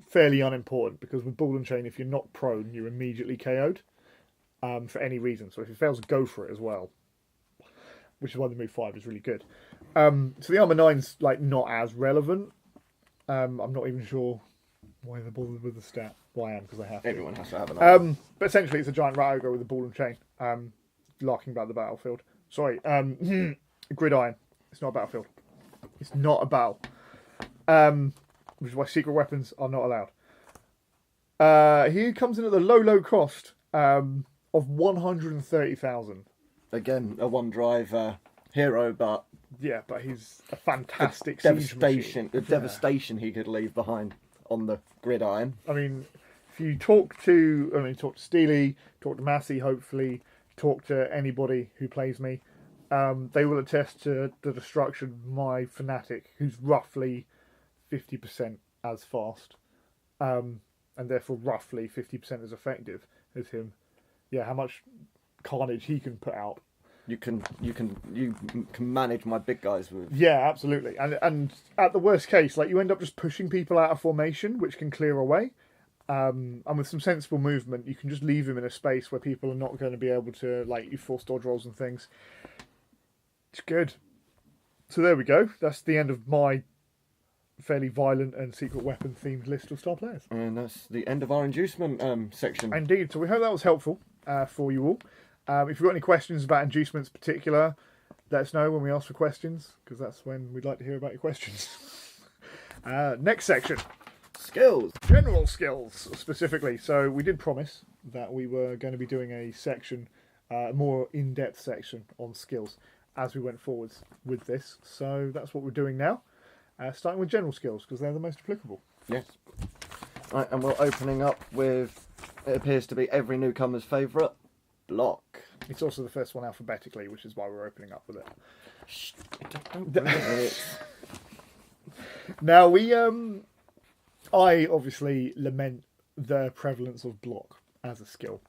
fairly unimportant because with ball and chain, if you're not prone, you're immediately KO'd for any reason. So if he fails, go for it as well, which is why the move 5 is really good. So the armour 9's like not as relevant. I'm not even sure why they're bothered with the stat. Well, I am because I have to. Everyone has to have an armour. But essentially, it's a giant rat ogre with a ball and chain, larking about the battlefield. Sorry, gridiron. It's not a battlefield. It's not a battle. Which is why secret weapons are not allowed. He comes in at the low cost of 130,000. Again, a 1-drive hero, but yeah, but he's a fantastic devastation. The devastation he could leave behind on the gridiron. I mean, if you talk to Steely, talk to Massey, hopefully, talk to anybody who plays me, they will attest to the destruction of my fanatic, who's roughly 50% as fast, and therefore roughly 50% as effective as him. Yeah, how much carnage he can put out. You can manage my big guys with. Yeah, absolutely. And at the worst case, like you end up just pushing people out of formation, which can clear away. And with some sensible movement, you can just leave him in a space where people are not going to be able to, like, you force dodge rolls and things. It's good. So there we go. That's the end of my fairly violent and secret weapon themed list of star players. And that's the end of our inducement section. Indeed. So we hope that was helpful for you all. If you've got any questions about inducements in particular, let us know when we ask for questions, because that's when we'd like to hear about your questions. Next section. Skills. General skills, specifically. So we did promise that we were going to be doing a section, a more in-depth section on skills as we went forwards with this. So that's what we're doing now. Starting with general skills, because they're the most applicable. Yes. Right, and we're opening up with, it appears to be every newcomer's favourite, block. It's also the first one alphabetically, which is why we're opening up with it. Shh, don't bring it. Now, I obviously lament the prevalence of block as a skill,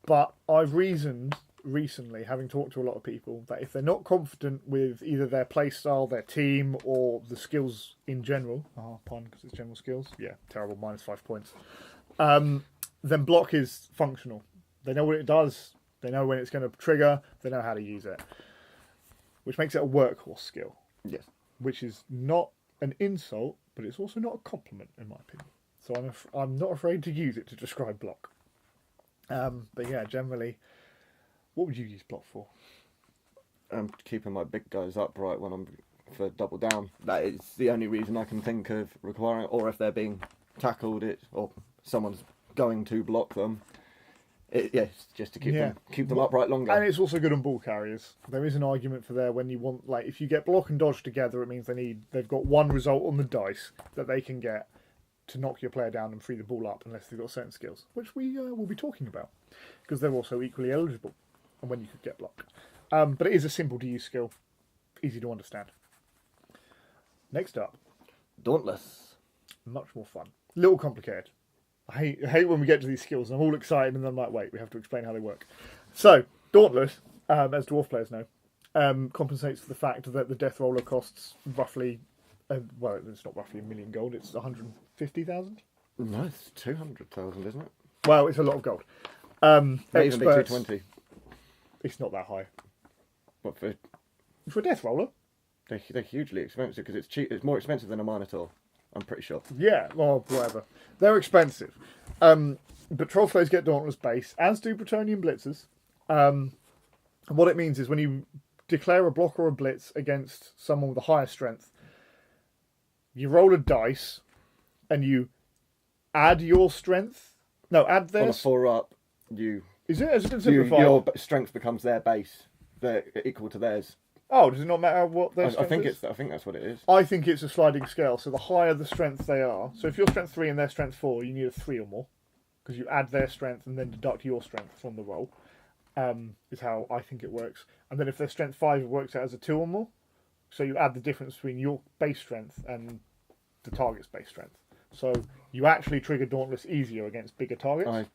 but I've reasoned recently, having talked to a lot of people, that if they're not confident with either their playstyle, their team, or the skills in general, pun because it's general skills, yeah, terrible, -5 points, then block is functional. They know what it does, they know when it's going to trigger, they know how to use it, which makes it a workhorse skill. Yes. Which is not an insult, but it's also not a compliment, in my opinion. So I'm not afraid to use it to describe block. But yeah, generally, what would you use block for? I'm keeping my big guys upright when I'm for double down. That is the only reason I can think of requiring, or if they're being tackled, or someone's going to block them. Yes, just to keep them upright longer. And it's also good on ball carriers. There is an argument for there when you want, like, if you get block and dodge together, it means they've got one result on the dice that they can get to knock your player down and free the ball up, unless they've got certain skills, which we will be talking about, because they're also equally eligible, and when you could get blocked. But it is a simple to use skill, easy to understand. Next up, Dauntless. much more fun, little complicated. I hate when we get to these skills and I'm all excited and then I'm like, wait, we have to explain how they work. So, Dauntless, as Dwarf players know, compensates for the fact that the Death Roller costs roughly, well, it's not roughly $1 million gold, it's 150,000. No, it's 200,000, isn't it? Well, it's a lot of gold. May even be Experts, 220. it's not that high. But For a Death Roller? they're hugely expensive because it's cheap. It's more expensive than a Minotaur, I'm pretty sure. Yeah, well, whatever. They're expensive. But Trollflays get Dauntless base, as do Bretonian Blitzers. And what it means is when you declare a block or a blitz against someone with a higher strength, you roll a dice and you add your strength. No, add On a theirs. 4-up, Is it? Has it been simplified? your strength becomes their base. They're equal to theirs. Oh, does it not matter what their I strength think is? I think that's what it is. I think it's a sliding scale. So the higher the strength they are. So if you're strength 3 and their strength 4, you need a 3 or more. Because you add their strength and then deduct your strength from the roll. Is how I think it works. And then if their strength 5, it works out as a 2 or more. So you add the difference between your base strength and the target's base strength. So you actually trigger Dauntless easier against bigger targets.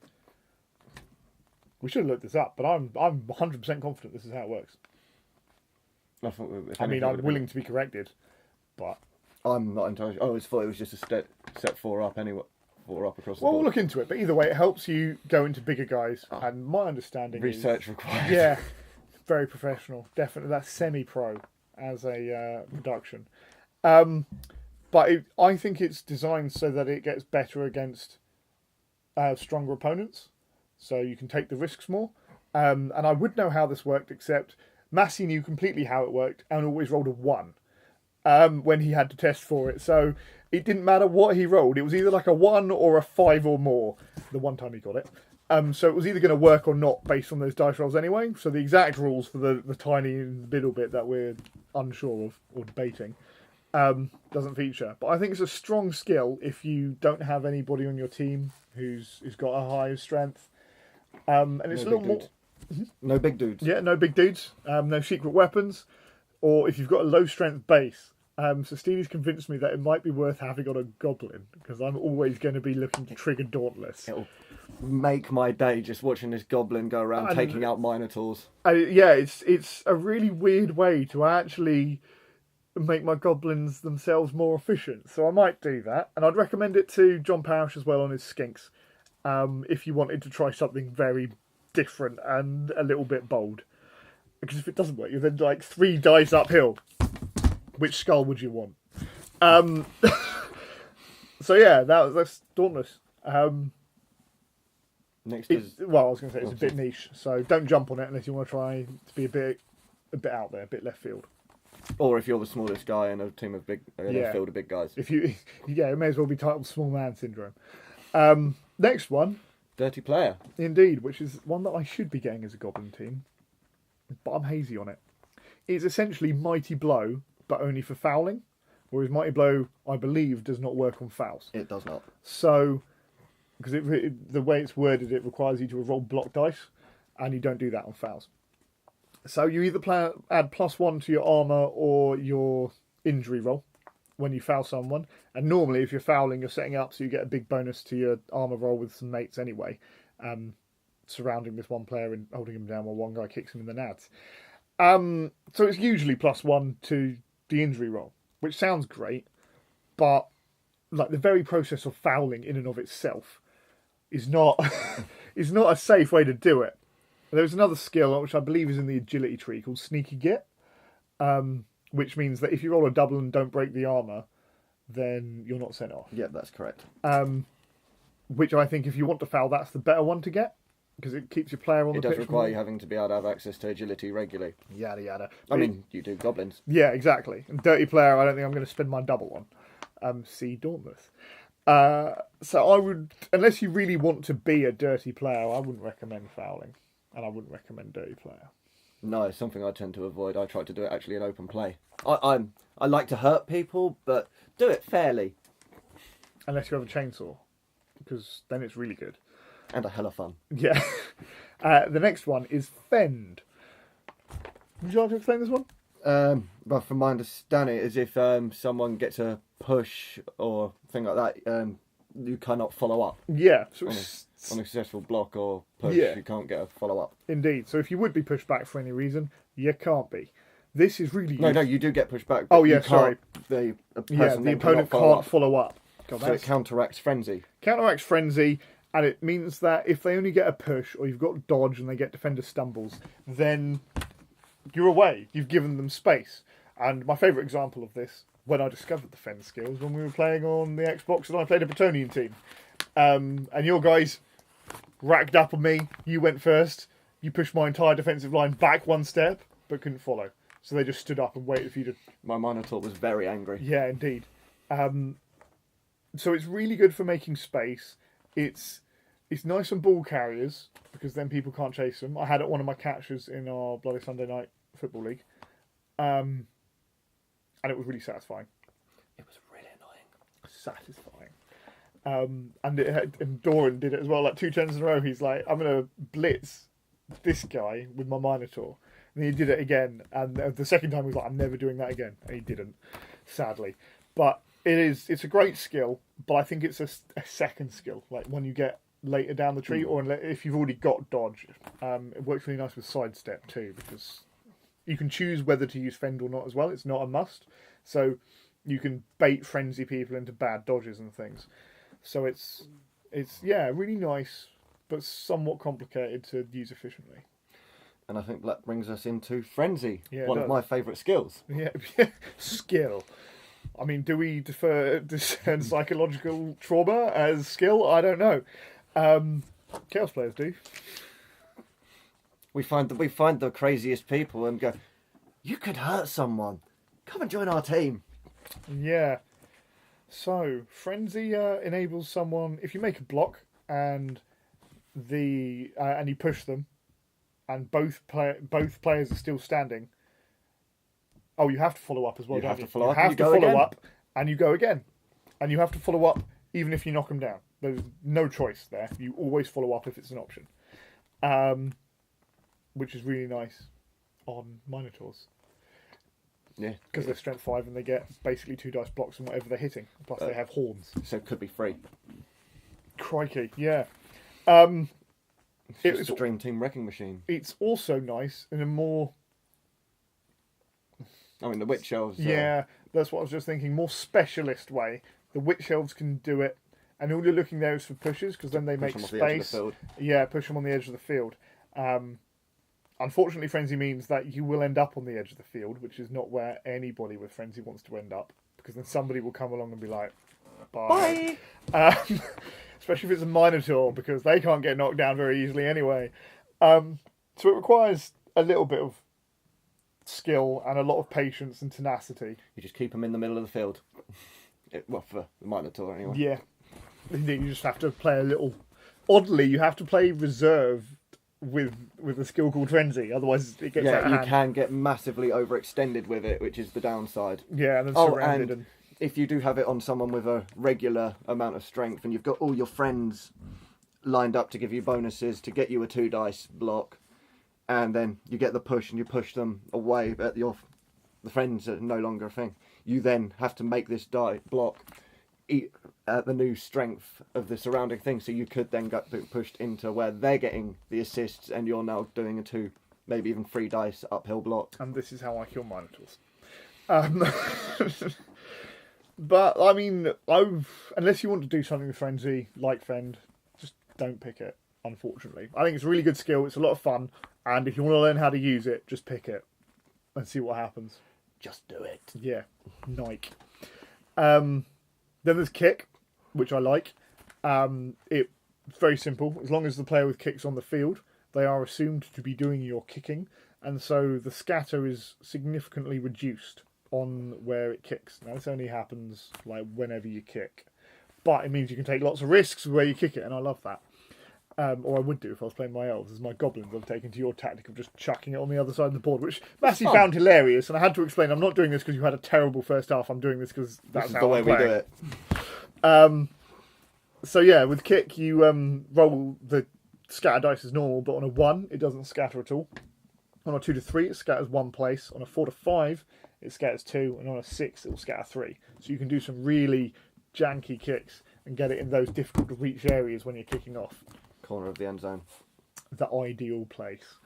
We should have looked this up, but I'm 100% confident this is how it works. I mean, I'm willing to be corrected, but I'm not entirely sure. I always thought it was just a set 4 up anyway. 4 up across the well, board. we'll look into it. But either way, it helps you go into bigger guys. And my understanding Research is... required. Yeah, very professional. Definitely, that's semi-pro as a production. But I think it's designed so that it gets better against stronger opponents. So you can take the risks more. And I would know how this worked, except Massey knew completely how it worked and always rolled a 1 when he had to test for it. So it didn't matter what he rolled. It was either like a 1 or a 5 or more the one time he got it. So it was either going to work or not based on those dice rolls anyway. So the exact rules for the tiny middle bit that we're unsure of or debating doesn't feature. But I think it's a strong skill if you don't have anybody on your team who's got a high strength. And it's a little more... No big dudes. Yeah, no big dudes. No secret weapons. Or if you've got a low strength base. So Stevie's convinced me that it might be worth having on a goblin, because I'm always going to be looking to trigger Dauntless. It'll make my day just watching this goblin go around taking out Minotaurs. Yeah, it's a really weird way to actually make my goblins themselves more efficient. So I might do that. And I'd recommend it to John Parrish as well on his skinks. If you wanted to try something very different and a little bit bold. Because if it doesn't work, you're then like 3 dice uphill. Which skull would you want? So yeah, that's Dauntless. Next is... Well, I was going to say it's a bit niche, so don't jump on it unless you want to try to be a bit out there, a bit left field. Or if you're the smallest guy in a team of big, field of big guys. If you, it may as well be titled Small Man Syndrome. Next one. Dirty Player. Indeed, which is one that I should be getting as a Goblin team, but I'm hazy on it. It's essentially Mighty Blow, but only for fouling, whereas Mighty Blow, I believe, does not work on fouls. It does not. So, because the way it's worded, it requires you to roll block dice, and you don't do that on fouls. So you either add +1 to your armour or your injury roll when you foul someone. And normally, if you're fouling, you're setting up so you get a big bonus to your armour roll with some mates anyway, surrounding this one player and holding him down while one guy kicks him in the nads. So it's usually +1 to the injury roll, which sounds great, but like the very process of fouling in and of itself is not is not a safe way to do it. There's another skill which I believe is in the agility tree called Sneaky Git, which means that if you roll a double and don't break the armour, then you're not sent off. Yeah, that's correct. Which I think if you want to foul, that's the better one to get. because it keeps your player on It the does pitch. require you having to be able to have access to agility regularly. Yada yada. I mean, you do goblins. Yeah, exactly. And dirty player, I don't think I'm going to spend my double on. See Dauntless. So I would, unless you really want to be a dirty player, I wouldn't recommend fouling, and I wouldn't recommend dirty player. No, it's something I tend to avoid. I try to do it actually in open play. I like to hurt people, but do it fairly. Unless you have a chainsaw, because then it's really good. And a hell of fun. Yeah. The next one is Fend. Would you like to explain this one? But from my understanding, as if someone gets a push or thing like that, you cannot follow up. Yeah. So On it's, a successful block or push, Yeah. you can't get a follow up. indeed. So if you would be pushed back for any reason, you can't be. This is really No, useful. you do get pushed back. Oh, but yeah, you sorry. can't, the person Yeah, the then opponent cannot follow can't up. follow up. God, So it counteracts frenzy. counteracts frenzy, and it means that if they only get a push or you've got dodge and they get defender stumbles, then you're away. You've given them space. And my favourite example of this, when I discovered the Fend skills, when we were playing on the Xbox and I played a Bretonian team. And your guys racked up on me. You went first. You pushed my entire defensive line back one step, but couldn't follow. So they just stood up and waited for you to... My Minotaur was very angry. Yeah, indeed. So it's really good for making space. It's nice on ball carriers, because then people can't chase them. I had it one of my catches in our Bloody Sunday Night Football League. And it was really satisfying. It was really annoying. Satisfying. And Doran did it as well, like 2 turns in a row. He's like, I'm going to blitz this guy with my Minotaur. And he did it again. And the second time he was like, I'm never doing that again. And he didn't, sadly. But it's a great skill, but I think it's a second skill. Like when you get later down the tree, or if you've already got dodge, it works really nice with sidestep too, because you can choose whether to use Fend or not as well. It's not a must. So you can bait frenzy people into bad dodges and things. So it's really nice, but somewhat complicated to use efficiently. And I think that brings us into frenzy, Yeah, it one of does. my favourite skills. Yeah, skill. I mean, do we discern psychological trauma as skill? I don't know. Chaos players do. We find the craziest people and go, you could hurt someone. Come and join our team. Yeah. So frenzy enables someone, if you make a block and and you push them, and both players are still standing. Oh, you have to follow up as well. You don't have you? to follow up You and have you to go follow again. up, and you go again, and you have to follow up even if you knock them down. There's no choice there. You always follow up if it's an option, which is really nice on Minotaurs. Yeah. Because they're strength 5 and they get basically 2 dice blocks on whatever they're hitting. Plus they have horns. So it could be free. Crikey, yeah. It's a Dream Team Wrecking Machine. It's also nice in a more... I mean, the Witch Elves. Yeah, that's what I was just thinking. More specialist way. The Witch Elves can do it. And all you're looking there is for pushes, because then they make them off the edge of the space. field. Yeah, push them on the edge of the field. Unfortunately, Frenzy means that you will end up on the edge of the field, which is not where anybody with Frenzy wants to end up, because then somebody will come along and be like, bye. Especially if it's a Minotaur, because they can't get knocked down very easily anyway. So it requires a little bit of skill and a lot of patience and tenacity. You just keep them in the middle of the field. Well, for the Minotaur anyway. Yeah. Indeed, you just have to play a little... Oddly, you have to play reserve with a skill called Frenzy, otherwise it gets out of you hand. can get massively overextended with it, which is the downside. Yeah, and then Oh, surrounded. and if you do have it on someone with a regular amount of strength and you've got all your friends lined up to give you bonuses to get you a 2 dice block, and then you get the push and you push them away, but the friends are no longer a thing. You then have to make this block eat at the new strength of the surrounding thing, so you could then get pushed into where they're getting the assists and you're now doing a 2, maybe even 3 dice uphill block. And this is how I kill Minotaurs. But, I mean, unless you want to do something with Frenzy, like Fend, just don't pick it, unfortunately. I think it's a really good skill, it's a lot of fun, and if you want to learn how to use it, just pick it and see what happens. Just do it. Yeah, Nike. Then there's Kick, which I like. It It's very simple. As long as the player with kick's on the field, they are assumed to be doing your kicking, and so the scatter is significantly reduced on where it kicks. Now this only happens like whenever you kick, but it means you can take lots of risks where you kick it, and I love that. Or I would do if I was playing my elves. As my goblins, I've taken to your tactic of just chucking it on the other side of the board, which Massey found hilarious. And I had to explain, I'm not doing this because you had a terrible first half. I'm doing this because that's how the way we do it. So yeah, with kick, you roll the scatter dice as normal, but on a 1, it doesn't scatter at all. On a 2 to 3, it scatters 1 place. On a 4 to 5, it scatters 2, and on a 6, it will scatter 3. So you can do some really janky kicks and get it in those difficult to reach areas when you're kicking off. Corner of the end zone. The ideal place.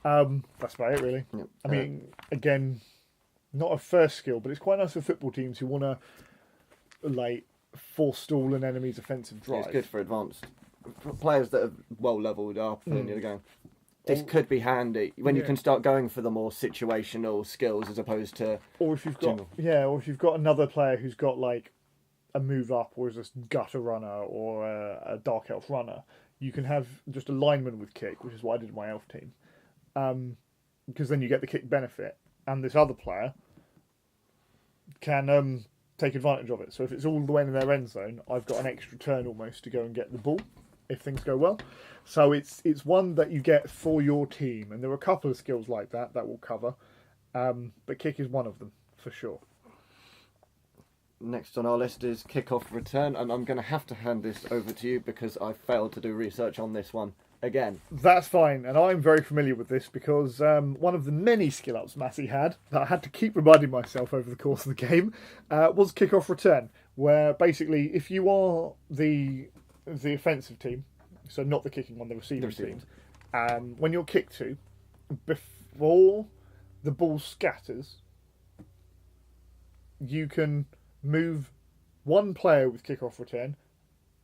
That's about it, really. Yep. I mean, again, not a first skill, but it's quite nice for football teams who want to like forestall an enemy's offensive drive. It's good for advanced for players that are well levelled up in the game. This could be handy when you can start going for the more situational skills as opposed to. Or if you've got another player who's got like a move up, or is a gutter runner, or a dark elf runner. You can have just a lineman with kick, which is what I did in my elf team. Because then you get the kick benefit, and this other player can take advantage of it. So if it's all the way in their end zone, I've got an extra turn almost to go and get the ball, if things go well. So it's one that you get for your team, and there are a couple of skills like that will cover. But kick is one of them, for sure. Next on our list is kickoff return, and I'm going to have to hand this over to you because I failed to do research on this one again. That's fine, and I'm very familiar with this because one of the many skill ups Massey had that I had to keep reminding myself over the course of the game was kickoff return, where basically if you are the offensive team, so not the kicking one, the receiving team, when you're kicked to, before the ball scatters, you can move one player with kickoff return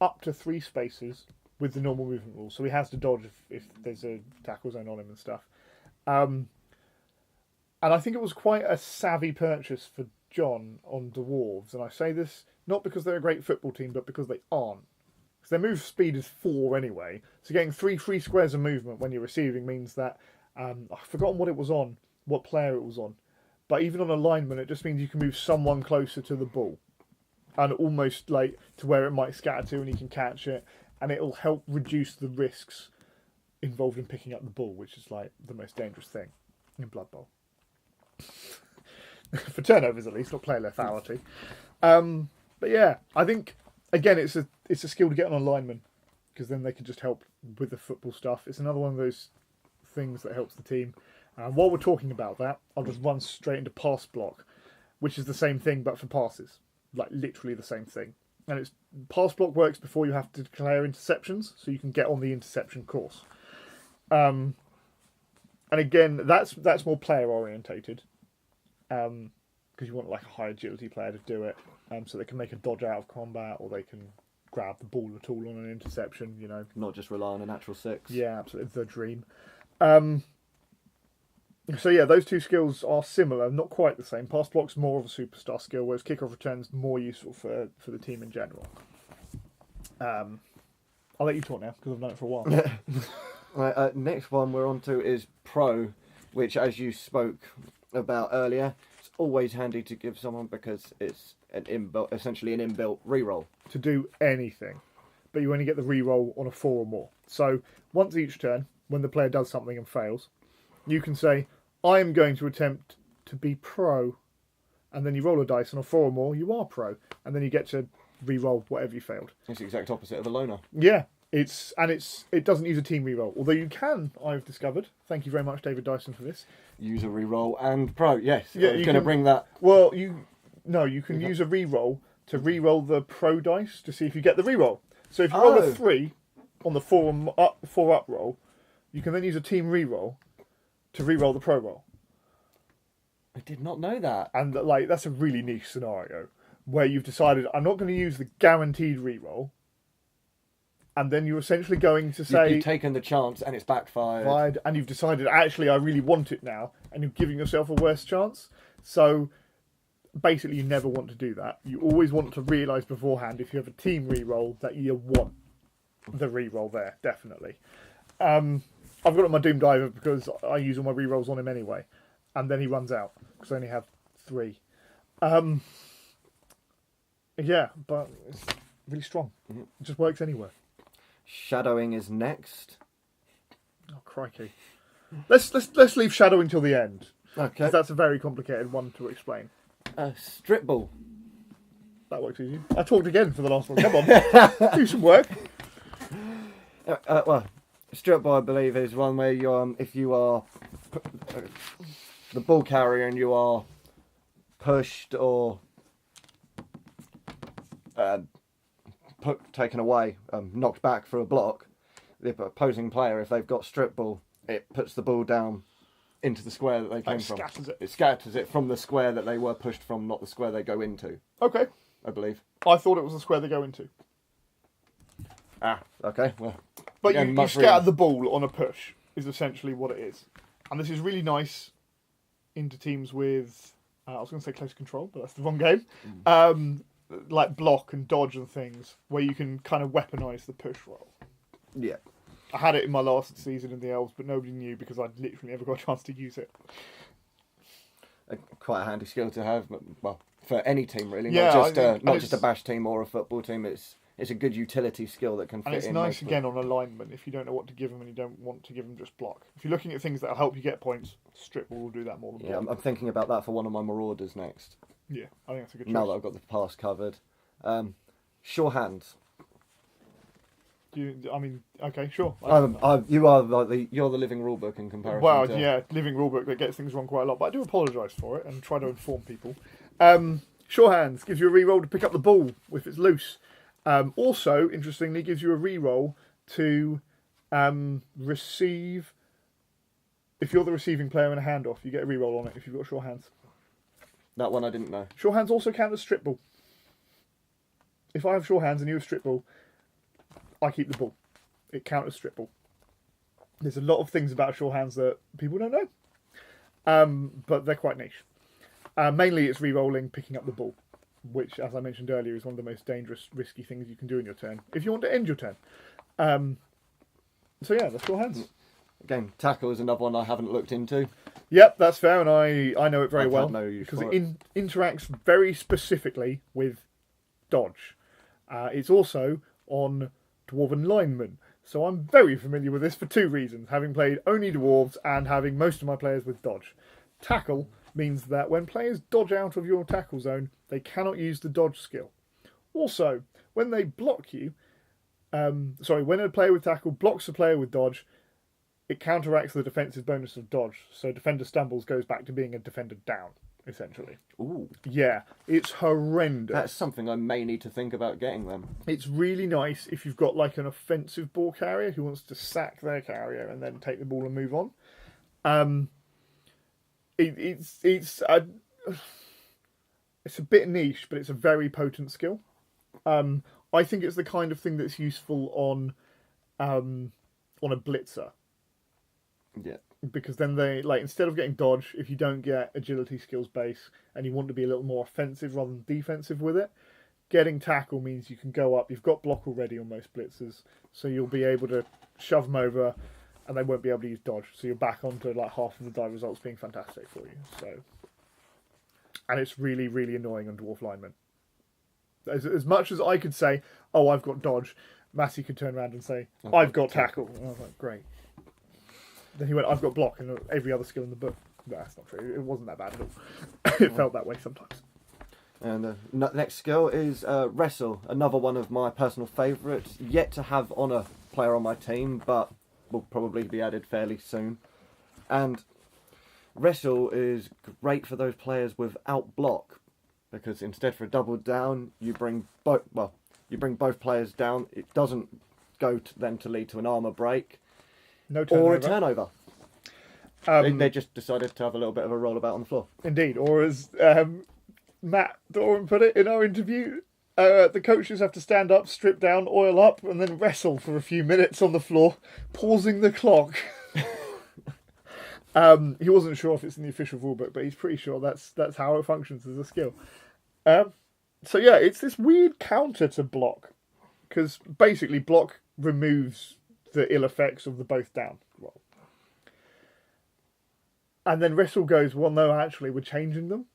up to 3 spaces with the normal movement rule. So he has to dodge if there's a tackle zone on him and stuff. And I think it was quite a savvy purchase for John on Dwarves. And I say this not because they're a great football team, but because they aren't. Because their move speed is 4 anyway. So getting 3 free squares of movement when you're receiving means that... I've forgotten what it was on, what player it was on. But even on a lineman, it just means you can move someone closer to the ball. And almost like to where it might scatter to and he can catch it. And it'll help reduce the risks involved in picking up the ball, which is like the most dangerous thing in Blood Bowl. For turnovers at least, not player lethality. But yeah, I think, again, it's a skill to get on a lineman. Because then they can just help with the football stuff. It's another one of those things that helps the team. While we're talking about that, I'll just run straight into pass block, which is the same thing but for passes, like literally the same thing. And it's pass block works before you have to declare interceptions, so you can get on the interception course. And again, that's more player orientated, because you want like a high agility player to do it, so they can make a dodge out of combat, or they can grab the ball at all on an interception. You know, not just rely on a natural 6. Yeah, absolutely, the dream. So yeah, those two skills are similar, not quite the same. Pass block's more of a superstar skill, whereas kickoff return's more useful for the team in general. I'll let you talk now, because I've done it for a while. Right, next one we're on to is Pro, which, as you spoke about earlier, it's always handy to give someone because it's essentially an inbuilt reroll. To do anything, but you only get the reroll on a 4 or more. So once each turn, when the player does something and fails, you can say, I am going to attempt to be pro. And then you roll a dice, and on 4 or more, you are pro. And then you get to re-roll whatever you failed. It's the exact opposite of a loner. Yeah, it doesn't use a team re-roll. Although you can, I've discovered. Thank you very much, David Dyson, for this. Use a re-roll and pro, yes. Yeah, I was going to bring that. Well, you can use a re-roll to re-roll the pro dice to see if you get the re-roll. So if you roll a 3 on the 4 up roll, you can then use a team re-roll to re-roll the pro roll. I did not know that. And like that's a really niche scenario where you've decided I'm not going to use the guaranteed re-roll, and then you're essentially going to say you've taken the chance and it's backfired, and you've decided actually I really want it now, and you're giving yourself a worse chance. So basically, you never want to do that. You always want to realise beforehand if you have a team re-roll that you want. the reroll there, definitely. I've got it on my Doom Diver because I use all my rerolls on him anyway, and then he runs out because I only have 3. Yeah, but it's really strong. It just works anywhere. Shadowing is next. Oh crikey! Let's leave shadowing till the end. Okay. Because that's a very complicated one to explain. Strip ball. That works easy. I talked again for the last one. Come on, do some work. Well, strip ball, I believe, is one where you if you are the ball carrier and you are pushed or taken away, knocked back for a block, the opposing player, if they've got strip ball, it puts the ball down into the square that they came from. Scatters it. It scatters it from the square that they were pushed from, not the square they go into. Okay. I believe. I thought it was the square they go into. Okay. Well, But again, you scatter the ball on a push, is essentially what it is. And this is really nice into teams with, I was going to say close control, but that's the wrong game. Like block and dodge and things, where you can kind of weaponize the push roll. Yeah. I had it in my last season in the Elves, but nobody knew because I literally never got a chance to use it. Quite a handy skill to have, but, well, for any team really, Yeah, not just a bash team or a football team. It's a good utility skill that can fit in. And it's nice again on alignment if you don't know what to give them and you don't want to give them just block. If you're looking at things that will help you get points, strip ball will do that more than block. Yeah, I'm thinking about that for one of my Marauders next. Yeah, I think that's a good choice. Now that I've got the pass covered. Sure hands. Okay, sure. You're the living rulebook in comparison. Well, to... yeah, living rulebook that gets things wrong quite a lot, but I do apologise for it and try to inform people. Sure hands gives you a reroll to pick up the ball if it's loose. Also, interestingly, gives you a reroll to receive. If you're the receiving player in a handoff, you get a reroll on it if you've got sure hands. That one I didn't know. Sure hands also count as strip ball. If I have sure hands and you have strip ball, I keep the ball. It counts as strip ball. There's a lot of things about sure hands that people don't know, but they're quite niche. Mainly it's re-rolling, picking up the ball, which, as I mentioned earlier, is one of the most dangerous, risky things you can do in your turn, if you want to end your turn. So yeah, that's sure hands. Again, tackle is another one I haven't looked into. Yep, that's fair, and I know it very well, no use because for it interacts very specifically with dodge. It's also on Dwarven linemen, so I'm very familiar with this for 2 reasons, having played only dwarves and having most of my players with dodge. Tackle means that when players dodge out of your tackle zone, they cannot use the dodge skill. Also, when they block you, when a player with tackle blocks a player with dodge, it counteracts the defensive bonus of dodge, so defender stumbles goes back to being a defender down, essentially. Ooh. Yeah, it's horrendous. That's something I may need to think about getting them. It's really nice if you've got like an offensive ball carrier who wants to sack their carrier and then take the ball and move on. It's a bit niche, but it's a very potent skill. I think it's the kind of thing that's useful on a blitzer. Yeah. Because then they, like, instead of getting dodge, if you don't get agility skills base and you want to be a little more offensive rather than defensive with it, getting tackle means you can go up. You've got block already on most blitzers, so you'll be able to shove them over and they won't be able to use dodge. So you're back onto like half of the die results being fantastic for you. So, and it's really, really annoying on dwarf linemen. As much as I could say, oh, I've got dodge, Massey could turn around and say, I've got tackle. And I was like, great. Then he went, I've got block and every other skill in the book. No, that's not true. It wasn't that bad at all. It felt that way sometimes. And the next skill is Wrestle, another one of my personal favourites. Yet to have on a player on my team, but will probably be added fairly soon. And Wrestle is great for those players without block, because instead for a double down, you bring both players down. It doesn't go then to lead to an armour break. No turnover. Or a turnover. They just decided to have a little bit of a roll about on the floor. Indeed. Or as Matt Doran put it in our interview, the coaches have to stand up, strip down, oil up, and then wrestle for a few minutes on the floor, pausing the clock. He wasn't sure if it's in the official rulebook, but he's pretty sure that's how it functions as a skill. So yeah, it's this weird counter to block, because basically block removes the ill effects of the both down roll. And then wrestle goes, well, no, actually, we're changing them.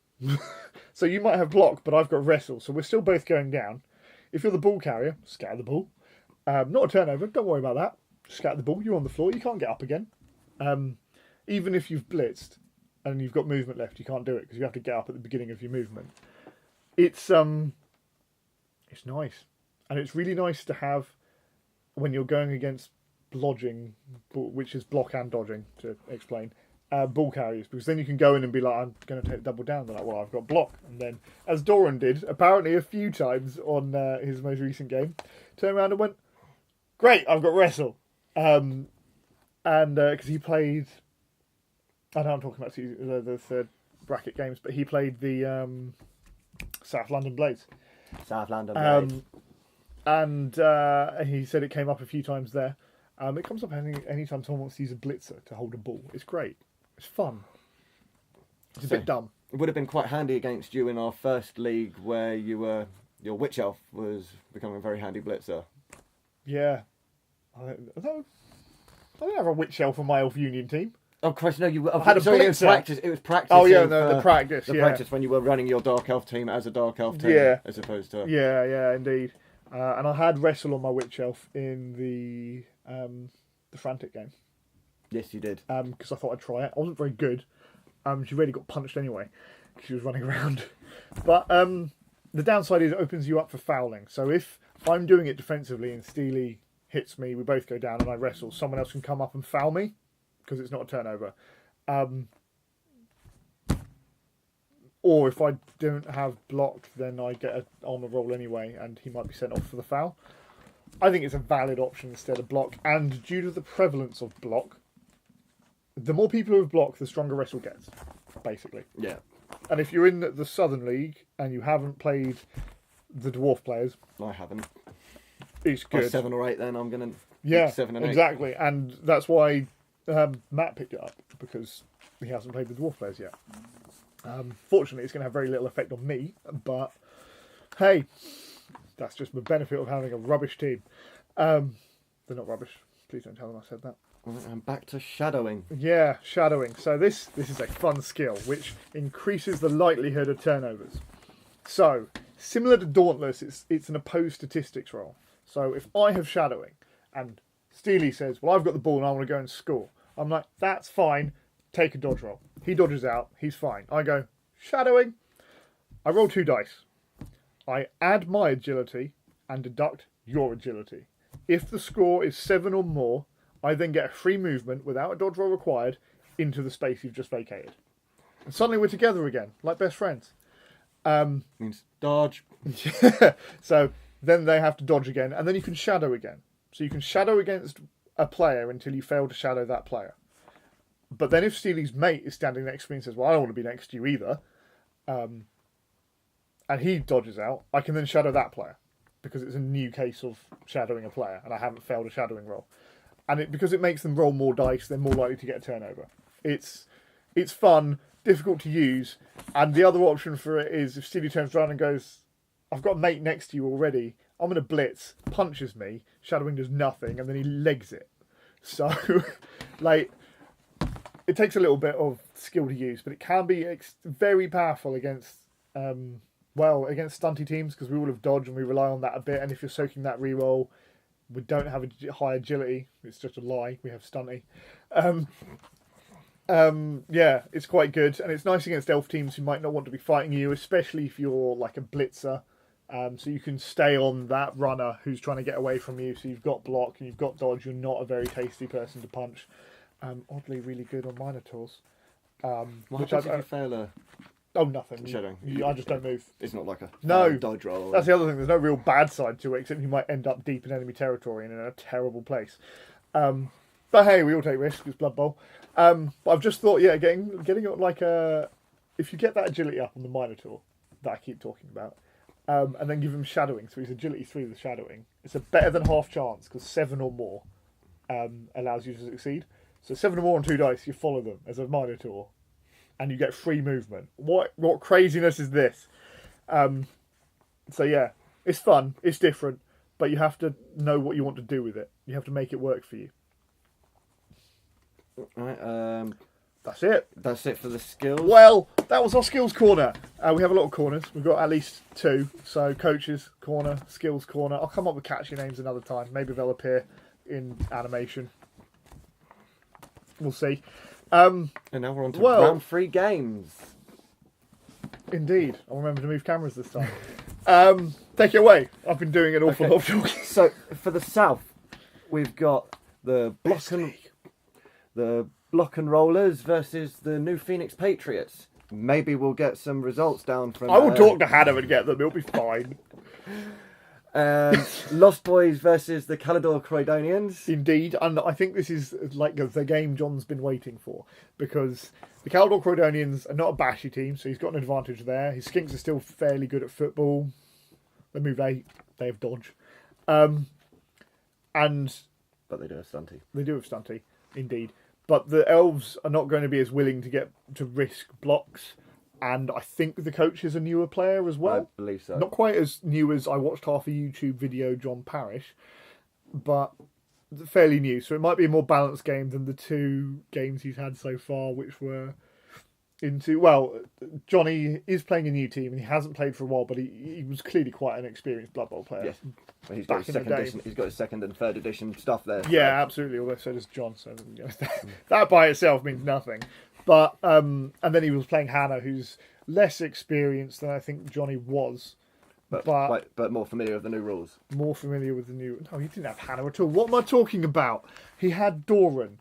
So you might have block, but I've got wrestle, so we're still both going down. If you're the ball carrier, scatter the ball. Not a turnover, don't worry about that. Scatter the ball, you're on the floor, you can't get up again. Even if you've blitzed and you've got movement left, you can't do it because you have to get up at the beginning of your movement. It's nice. And it's really nice to have when you're going against blodging, which is block and dodging, to explain, ball carriers, because then you can go in and be like, I'm going to take double down. They're like, well, I've got block. And then, as Doran did, apparently a few times on his most recent game, turned around and went, great, I've got wrestle. And because he played, I know I'm talking about the third bracket games, but he played the South London Blades. South London Blades. And he said it came up a few times there. It comes up anytime someone wants to use a blitzer to hold a ball. It's great. It's fun. It's a bit dumb. It would have been quite handy against you in our first league where your Witch Elf was becoming a very handy blitzer. Yeah. I don't have a Witch Elf on my Elf Union team. Oh Christ, no! You had a blitzer. It was practice. Oh yeah, the practice. The practice when you were running your Dark Elf team as a Dark Elf team, as opposed to yeah, indeed. And I had wrestle on my Witch Elf in the Frantic game. Yes, you did. Because I thought I'd try it. I wasn't very good. She really got punched anyway because she was running around. But the downside is it opens you up for fouling. So if I'm doing it defensively and Steely hits me, we both go down and I wrestle, someone else can come up and foul me because it's not a turnover. Or if I don't have block, then I get an armor roll anyway and he might be sent off for the foul. I think it's a valid option instead of block, and due to the prevalence of block, the more people who have block, the stronger wrestle gets, basically. Yeah. And if you're in the Southern League and you haven't played the Dwarf players... I haven't. It's good. By 7 or 8 then, I'm going to... 7 and 8. Exactly. And that's why Matt picked it up, because he hasn't played the Dwarf players yet. Fortunately, it's going to have very little effect on me, but hey, that's just the benefit of having a rubbish team. They're not rubbish. Please don't tell them I said that. And back to shadowing. Yeah, shadowing. So this is a fun skill which increases the likelihood of turnovers. So similar to Dauntless, it's an opposed statistics roll. So if I have shadowing and Steely says, well, I've got the ball and I want to go and score, I'm like, that's fine. Take a dodge roll. He dodges out. He's fine. I go, shadowing. I roll 2 dice. I add my agility and deduct your agility. If the score is 7 or more, I then get a free movement without a dodge roll required into the space you've just vacated. And suddenly we're together again, like best friends. Means dodge. So then they have to dodge again, and then you can shadow again. So you can shadow against a player until you fail to shadow that player. But then if Steely's mate is standing next to me and says, well, I don't want to be next to you either, and he dodges out, I can then shadow that player because it's a new case of shadowing a player and I haven't failed a shadowing roll. And because it makes them roll more dice, they're more likely to get a turnover. It's fun, difficult to use, and the other option for it is if Steely turns around and goes, I've got a mate next to you already, I'm going to blitz, punches me, shadowing does nothing, and then he legs it. So, like... It takes a little bit of skill to use, but it can be very powerful against against stunty teams because we all have dodge and we rely on that a bit. And if you're soaking that reroll, we don't have a high agility. It's just a lie. We have stunty. Yeah, it's quite good, and it's nice against elf teams who might not want to be fighting you, especially if you're like a blitzer. So you can stay on that runner who's trying to get away from you. So you've got block and you've got dodge. You're not a very tasty person to punch. Oddly really good on Minotaurs. What happens if you fail a... Oh, nothing. Shadowing? I just don't move. It's not like a no dodge roll. That's the other thing. There's no real bad side to it, except you might end up deep in enemy territory and in a terrible place. But hey, we all take risks. It's Blood Bowl. But I've just thought, yeah, getting it like a... If you get that agility up on the Minotaur that I keep talking about, and then give him shadowing, so he's agility 3 with shadowing, it's a better than half chance, because 7 or more allows you to succeed. So 7 or more on 2 dice, you follow them as a Minotaur, and you get free movement. What craziness is this? So yeah, it's fun, it's different. but you have to know what you want to do with it. You have to make it work for you. Right, That's it. that's it for the skills. Well, that was our skills corner. We have a lot of corners. We've got at least 2. So coaches corner, skills corner. I'll come up with catchy names another time. Maybe they'll appear in animation. We'll see. And now we're on to round 3 games. Indeed. I'll remember to move cameras this time. Take it away. I've been doing an awful lot of talking. So for the South, we've got the Block and Rollers versus the New Phoenix Patriots. Maybe we'll get some results down from. I will talk to Hannah and get them. It'll be fine. Lost Boys versus the Calador Croydonians. Indeed, and I think this is like the game John's been waiting for, because the Calador Croydonians are not a bashy team, so he's got an advantage there. His Skinks are still fairly good at football. They moved 8. They have dodge. But they do have stunty. They do have stunty, indeed. But the Elves are not going to be as willing to risk blocks. And I think the coach is a newer player as well. I believe so. Not quite as new as I watched half a YouTube video, John Parrish, but fairly new. So it might be a more balanced game than the 2 games he's had so far, which were well, Johnny is playing a new team and he hasn't played for a while, but he was clearly quite an experienced Blood Bowl player. Yes. Well, he's got his second and third edition stuff there. Yeah, absolutely. Although so does John. So that by itself means nothing. But and then he was playing Hannah, who's less experienced than I think Johnny was, but more familiar with the new rules. More familiar with the new. No, he didn't have Hannah at all. What am I talking about? He had Doran,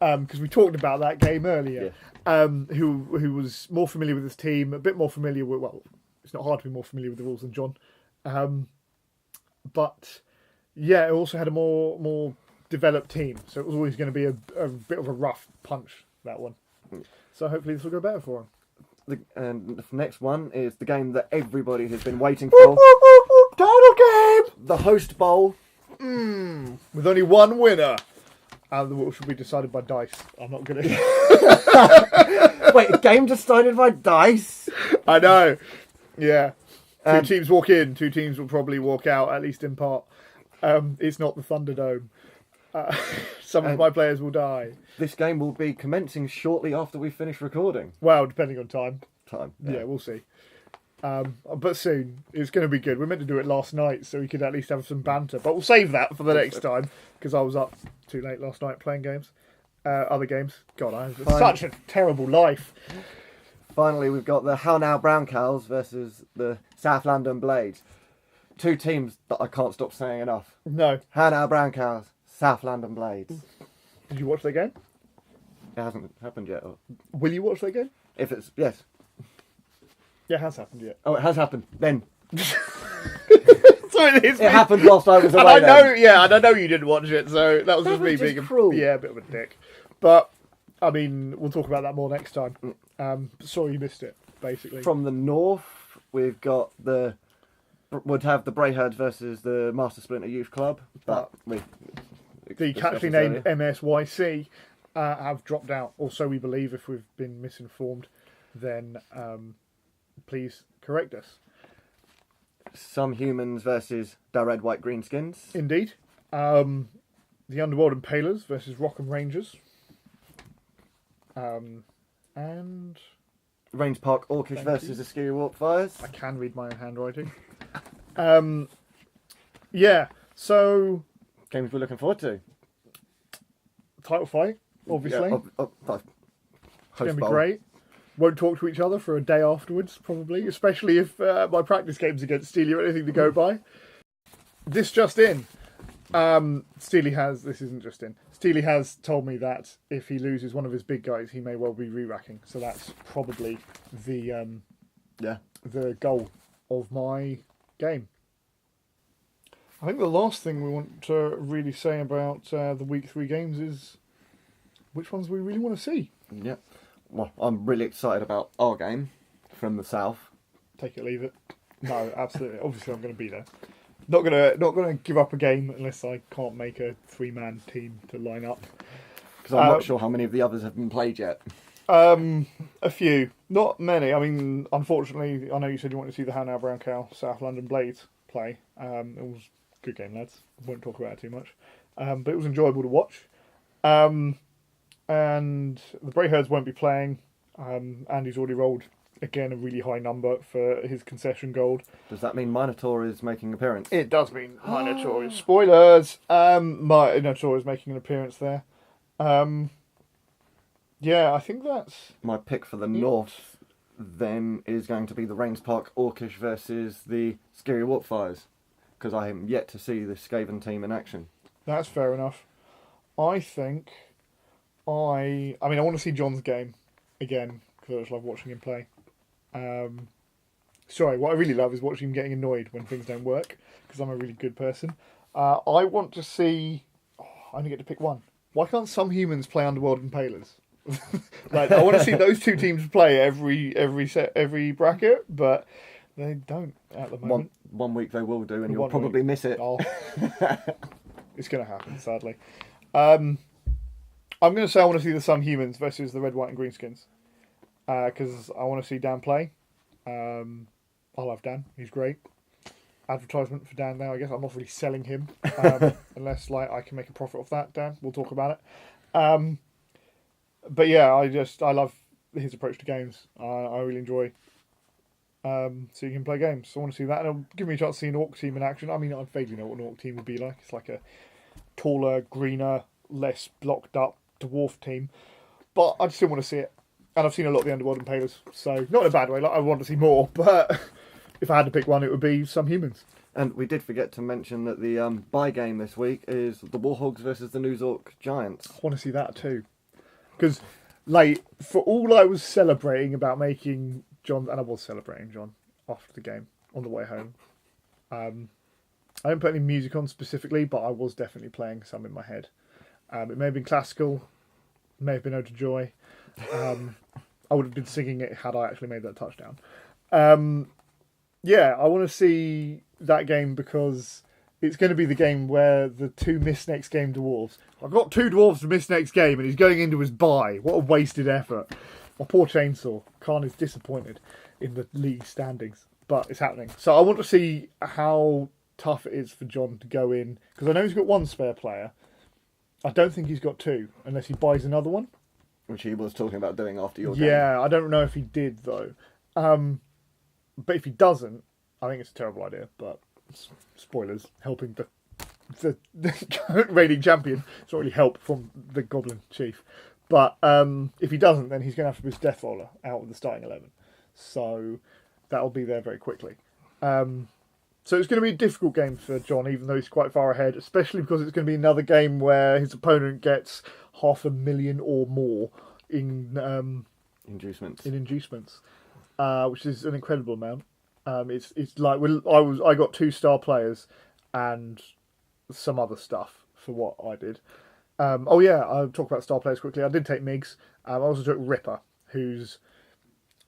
because we talked about that game earlier. Yeah. Who was more familiar with his team, a bit more familiar with. Well, it's not hard to be more familiar with the rules than John, but yeah, it also had a more developed team, so it was always going to be a bit of a rough punch, that one. So hopefully this will go better for him. And the next one is the game that everybody has been waiting for. Title game! The Host Bowl. With only one winner. And which will be decided by dice. I'm not going to... Wait, a game decided by dice? I know. Yeah. 2 teams walk in, 2 teams will probably walk out, at least in part. It's not the Thunderdome. Some of my players will die. This game will be commencing shortly after we finish recording. Well, depending on time. Yeah, We'll see. But soon. It's going to be good. We meant to do it last night, so we could at least have some banter. But we'll save that for the next time, because I was up too late last night playing games. Other games. God, I have such a terrible life. Finally, we've got the How Now Brown Cows versus the South London Blades. 2 teams that I can't stop saying enough. No. How Now Brown Cows, South London Blades. Did you watch the game? It hasn't happened yet. Will you watch the game? If it's... Yes. Yeah, it has happened yet. Oh, it has happened. Then. So it happened whilst I was away. And I know you didn't watch it, so that was just me being cruel. a bit of a dick. But I mean, we'll talk about that more next time. Sorry you missed it, basically. From the north, we've got would have the Brayherds versus the Master Splinter Youth Club, but the catchily named MSYC have dropped out, or so we believe. If we've been misinformed, then please correct us. Some Humans versus the Red, White, Green Skins. Indeed. The Underworld Impalers versus Rockham Rangers. And Range Park Orcish versus the Skewy Walk Fires. I can read my own handwriting. Yeah, so Games we're looking forward to. Title fight, obviously. Yeah, it's going to be great. Won't talk to each other for a day afterwards, probably, especially if my practice games against Steely are anything to go by. This just in. Steely has told me that if he loses one of his big guys, he may well be re-racking. So that's probably the goal of my game. I think the last thing we want to really say about the week 3 games is which ones we really want to see. Yeah. Well, I'm really excited about our game from the south. Take it, leave it. No, absolutely. Obviously, I'm going to be there. Not gonna give up a game unless I can't make a 3-man team to line up. Because I'm not sure how many of the others have been played yet. A few, not many. I mean, unfortunately, I know you said you want to see the How Now Brown Cow South London Blades play. It was good game, lads. Won't talk about it too much. But it was enjoyable to watch. And the Brayherds won't be playing. Andy's already rolled, again, a really high number for his concession gold. Does that mean Minotaur is making an appearance? It does mean Minotaur is... Spoilers! Minotaur is making an appearance there. Yeah, I think that's... My pick for the North then is going to be the Rains Park Orcish versus the Scary Warpfires, because I am yet to see the Skaven team in action. That's fair enough. I think I want to see John's game again, because I just love watching him play. Sorry, what I really love is watching him getting annoyed when things don't work, because I'm a really good person. I want to see... I only get to pick one. Why can't some humans play Underworld and Palers? Like, I want to see those two teams play every bracket, but they don't at the moment. One week they will do, and you'll probably miss it. Oh. It's going to happen, sadly. I'm going to say I want to see the Sun Humans versus the Red, White and Greenskins, because I want to see Dan play. I love Dan. He's great. Advertisement for Dan now, I guess. I'm not really selling him, unless I can make a profit off that, Dan. We'll talk about it. But yeah, I love his approach to games. I really enjoy seeing him play games. So I want to see that, and it'll give me a chance to see an Orc team in action. I mean, I vaguely know what an Orc team would be like. It's like a taller, greener, less blocked up dwarf team. But I still want to see it. And I've seen a lot of the Underworld and Palers, so not in a bad way. I want to see more, but if I had to pick one, it would be some humans. And we did forget to mention that the bye game this week is the Warhogs versus the News Orc Giants. I want to see that too. Because, for all I was celebrating about making John, and I was celebrating John after the game on the way home, I didn't put any music on specifically, but I was definitely playing some in my head. It may have been classical, may have been Ode to Joy. I would have been singing it had I actually made that touchdown. Yeah, I want to see that game because it's going to be the game where the two miss next game dwarves. I've got two dwarves to miss next game and he's going into his bye. What a wasted effort. My poor chainsaw. Khan is disappointed in the league standings, but it's happening. So I want to see how tough it is for John to go in, because I know he's got one spare player. I don't think he's got two, unless he buys another one. Which he was talking about doing after your game. Yeah, I don't know if he did, though. But if he doesn't, I think it's a terrible idea, but spoilers, helping the current reigning champion. It's not really help from the Goblin Chief. But if he doesn't, then he's going to have to put his Death Roller out with the starting 11. So that'll be there very quickly. So it's going to be a difficult game for John, even though he's quite far ahead, especially because it's going to be another game where his opponent gets 500,000 or more in inducements. Which is an incredible amount. It's like I got 2-star players and some other stuff for what I did. I'll talk about star players quickly. I did take Migs. I also took Ripper, who's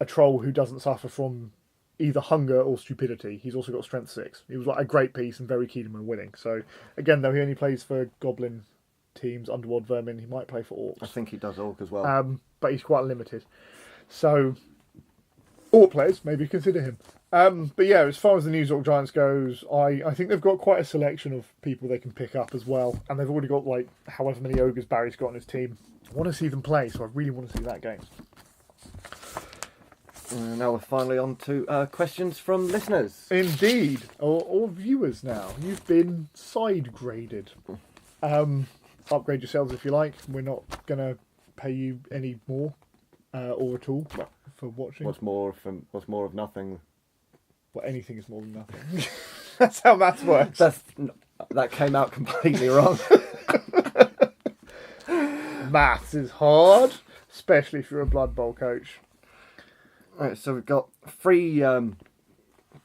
a troll who doesn't suffer from either hunger or stupidity. He's also got strength 6. He was like a great piece and very keen on winning. So again, though he only plays for Goblin teams, Underworld Vermin, he might play for Orcs. I think he does Orc as well. But he's quite limited. So Orc players, maybe consider him. But yeah, as far as the News Orc Giants goes, I think they've got quite a selection of people they can pick up as well. And they've already got like however many ogres Barry's got on his team. I want to see them play, so I really want to see that game. Now we're finally on to questions from listeners. Indeed. Or viewers now. You've been side-graded. Upgrade yourselves if you like. We're not going to pay you any more or at all for watching. What's more of nothing? Well, anything is more than nothing. That's how maths works. That came out completely wrong. Maths is hard, especially if you're a Blood Bowl coach. Right, so we've got 3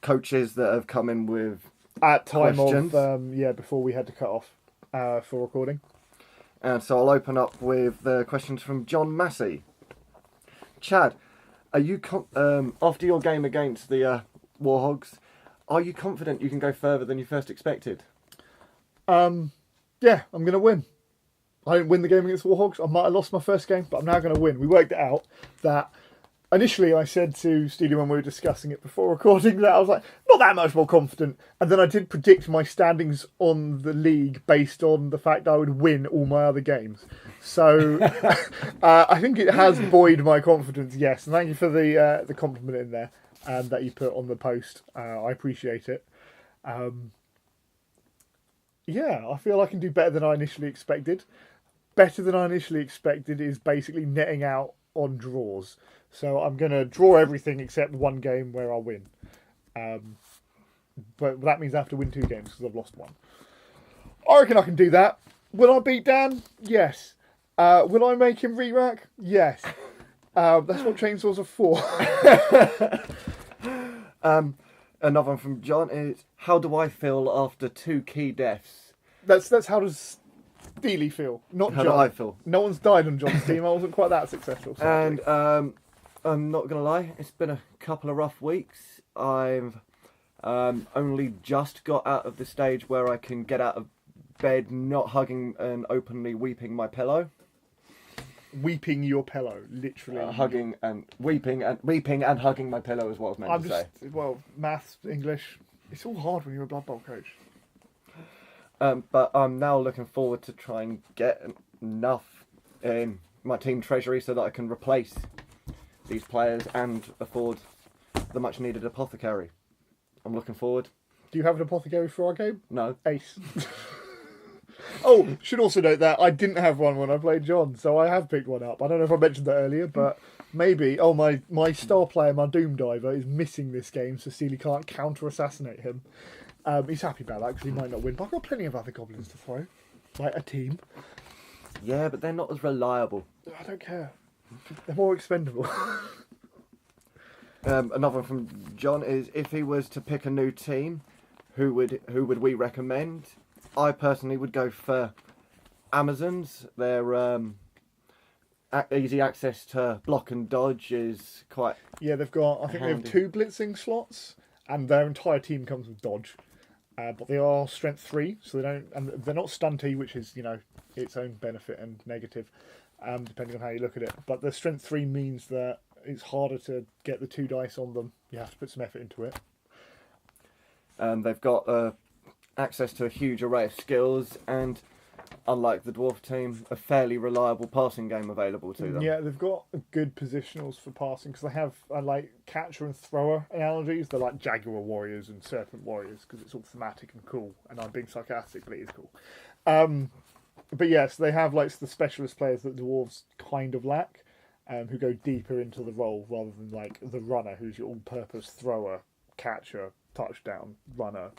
coaches that have come in with at time questions. Of before we had to cut off for recording. And so I'll open up with the questions from John Massey. Chad, are you after your game against the Warhogs, are you confident you can go further than you first expected? Yeah, I'm going to win. I didn't win the game against Warhogs. I might have lost my first game, but I'm now going to win. We worked it out that initially I said to Steely when we were discussing it before recording that I was like, not that much more confident. And then I did predict my standings on the league based on the fact I would win all my other games. So I think it has buoyed my confidence, yes. And thank you for the compliment in there that you put on the post. I appreciate it. Yeah, I feel I can do better than I initially expected. Better than I initially expected is basically netting out on draws. So I'm going to draw everything except one game where I'll win. But that means I have to win 2 games because I've lost 1. I reckon I can do that. Will I beat Dan? Yes. Will I make him re-rack? Yes. That's what chainsaws are for. Another one from John is, how do I feel after 2 key deaths? That's how does Steely feel, not How John. do I feel? No one's died on John's team. I wasn't quite that successful. And sadly. I'm not going to lie, it's been a couple of rough weeks. I've only just got out of the stage where I can get out of bed not hugging and openly weeping my pillow. Weeping your pillow, literally. Hugging and weeping and hugging my pillow is what I was meant to say. Well, maths, English, it's all hard when you're a Blood Bowl coach. But I'm now looking forward to try and get enough in my team treasury so that I can replace these players and afford the much needed apothecary. I'm looking forward. Do you have an apothecary for our game? No. Ace. Oh, should also note that I didn't have one when I played John, so I have picked one up. I don't know if I mentioned that earlier, but maybe. Oh, my star player, my Doom Diver, is missing this game, so Steely can't counter-assassinate him. He's happy about that because he might not win, but I've got plenty of other goblins to throw. Like a team. Yeah, but they're not as reliable. I don't care. They're more expendable. Another one from John is, if he was to pick a new team, who would we recommend? I personally would go for Amazons. Their easy access to block and dodge is quite. Yeah, they've got. I think they have 2 blitzing slots, and their entire team comes with dodge. But they are strength 3, so they don't, and they're not stunty, which is its own benefit and negative, depending on how you look at it. But the strength 3 means that it's harder to get the 2 dice on them. You have to put some effort into it. They've got access to a huge array of skills, and unlike the dwarf team, a fairly reliable passing game available to them. Yeah, they've got good positionals for passing because they have like catcher and thrower analogies. They're like Jaguar warriors and serpent warriors because it's all thematic and cool. And I'm being sarcastic, but it is cool. But yes, they have like the specialist players that dwarves kind of lack, who go deeper into the role rather than like the runner, who's your all-purpose thrower, catcher, touchdown runner.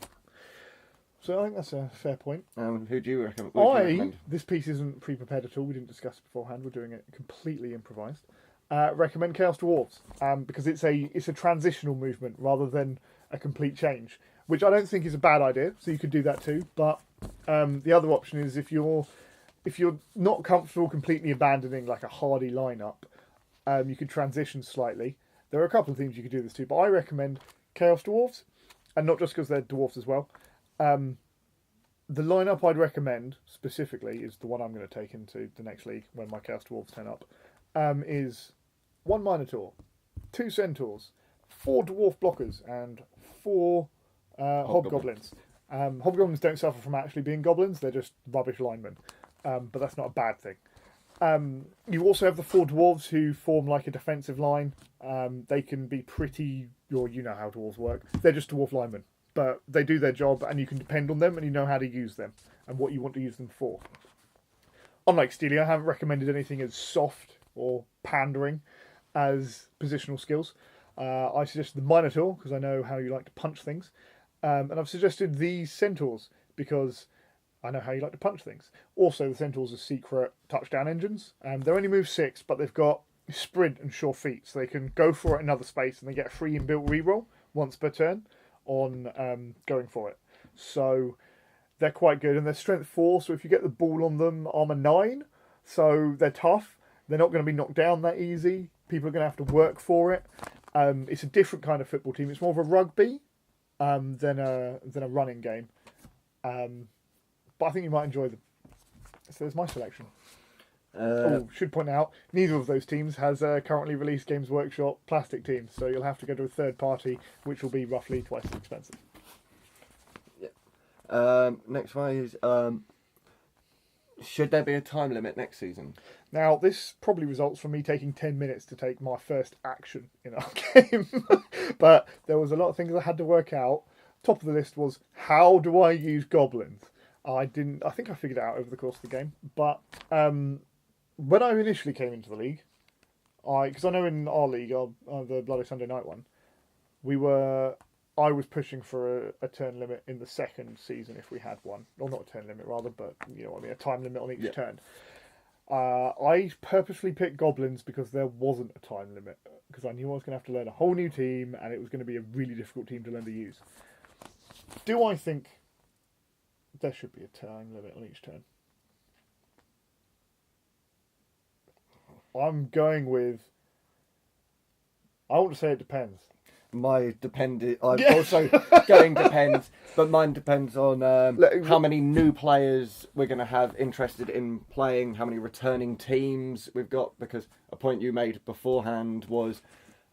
So I think that's a fair point. Who do you recommend? This piece isn't pre-prepared at all. We didn't discuss it beforehand. We're doing it completely improvised. Recommend Chaos Dwarves because it's a transitional movement rather than a complete change, which I don't think is a bad idea. So you could do that too. But the other option is if you're not comfortable completely abandoning like a hardy lineup, you could transition slightly. There are a couple of things you could do this to, but I recommend Chaos Dwarves, and not just because they're dwarves as well. The lineup I'd recommend specifically is the one I'm going to take into the next league when my Chaos Dwarves turn up. Is 1 Minotaur, 2 Centaurs, 4 Dwarf Blockers, and 4 Hobgoblins. Hobgoblins don't suffer from actually being goblins; they're just rubbish linemen. But that's not a bad thing. You also have the 4 Dwarves who form like a defensive line. They can be pretty. You know how dwarves work. They're just dwarf linemen. But they do their job and you can depend on them and you know how to use them and what you want to use them for. Unlike Steely, I haven't recommended anything as soft or pandering as positional skills. I suggested the Minotaur because I know how you like to punch things. And I've suggested the Centaurs because I know how you like to punch things. Also, the Centaurs are secret touchdown engines. They only move 6, but they've got sprint and sure feet. So they can go for it in another space and they get a free inbuilt reroll once per turn on going for it. So they're quite good, and they're strength 4, so if you get the ball on them, armor 9, so they're tough. They're not going to be knocked down that easy. People are going to have to work for it. It's a different kind of football team. It's more of a rugby than a running game. But I think you might enjoy them. So there's my selection. Should point out, neither of those teams has currently released Games Workshop plastic teams, so you'll have to go to a third party, which will be roughly twice as expensive. Next one is, should there be a time limit next season? Now, this probably results from me taking 10 minutes to take my first action in our game. But there was a lot of things I had to work out. Top of the list was, how do I use goblins? I think I figured it out over the course of the game. But when I initially came into the league, because I know in our league, the Bloody Sunday Night one, I was pushing for a turn limit in the second season if we had one. Or not a turn limit, rather, but you know what I mean, a time limit on each turn. I purposely picked goblins because there wasn't a time limit. Because I knew I was going to have to learn a whole new team, and it was going to be a really difficult team to learn to use. Do I think there should be a time limit on each turn? I'm going with... I want to say it depends. I'm also going depends, but mine depends on how many new players we're going to have interested in playing, how many returning teams we've got, because a point you made beforehand was,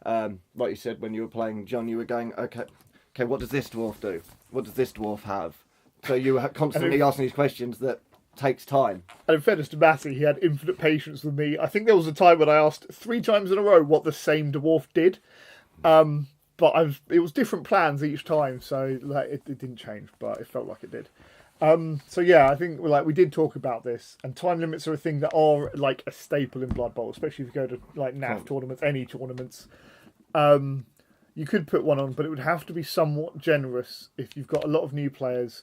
like you said, when you were playing John, you were going, okay, what does this dwarf do? What does this dwarf have? So you were constantly asking these questions that takes time. And in fairness to Matty, he had infinite patience with me. I think there was a time when I asked 3 times in a row what the same dwarf did. But it was different plans each time, so like it didn't change, but it felt like it did. So yeah, I think we did talk about this, and time limits are a thing that are like a staple in Blood Bowl, especially if you go to like NAF tournaments, any tournaments. You could put one on, but it would have to be somewhat generous if you've got a lot of new players,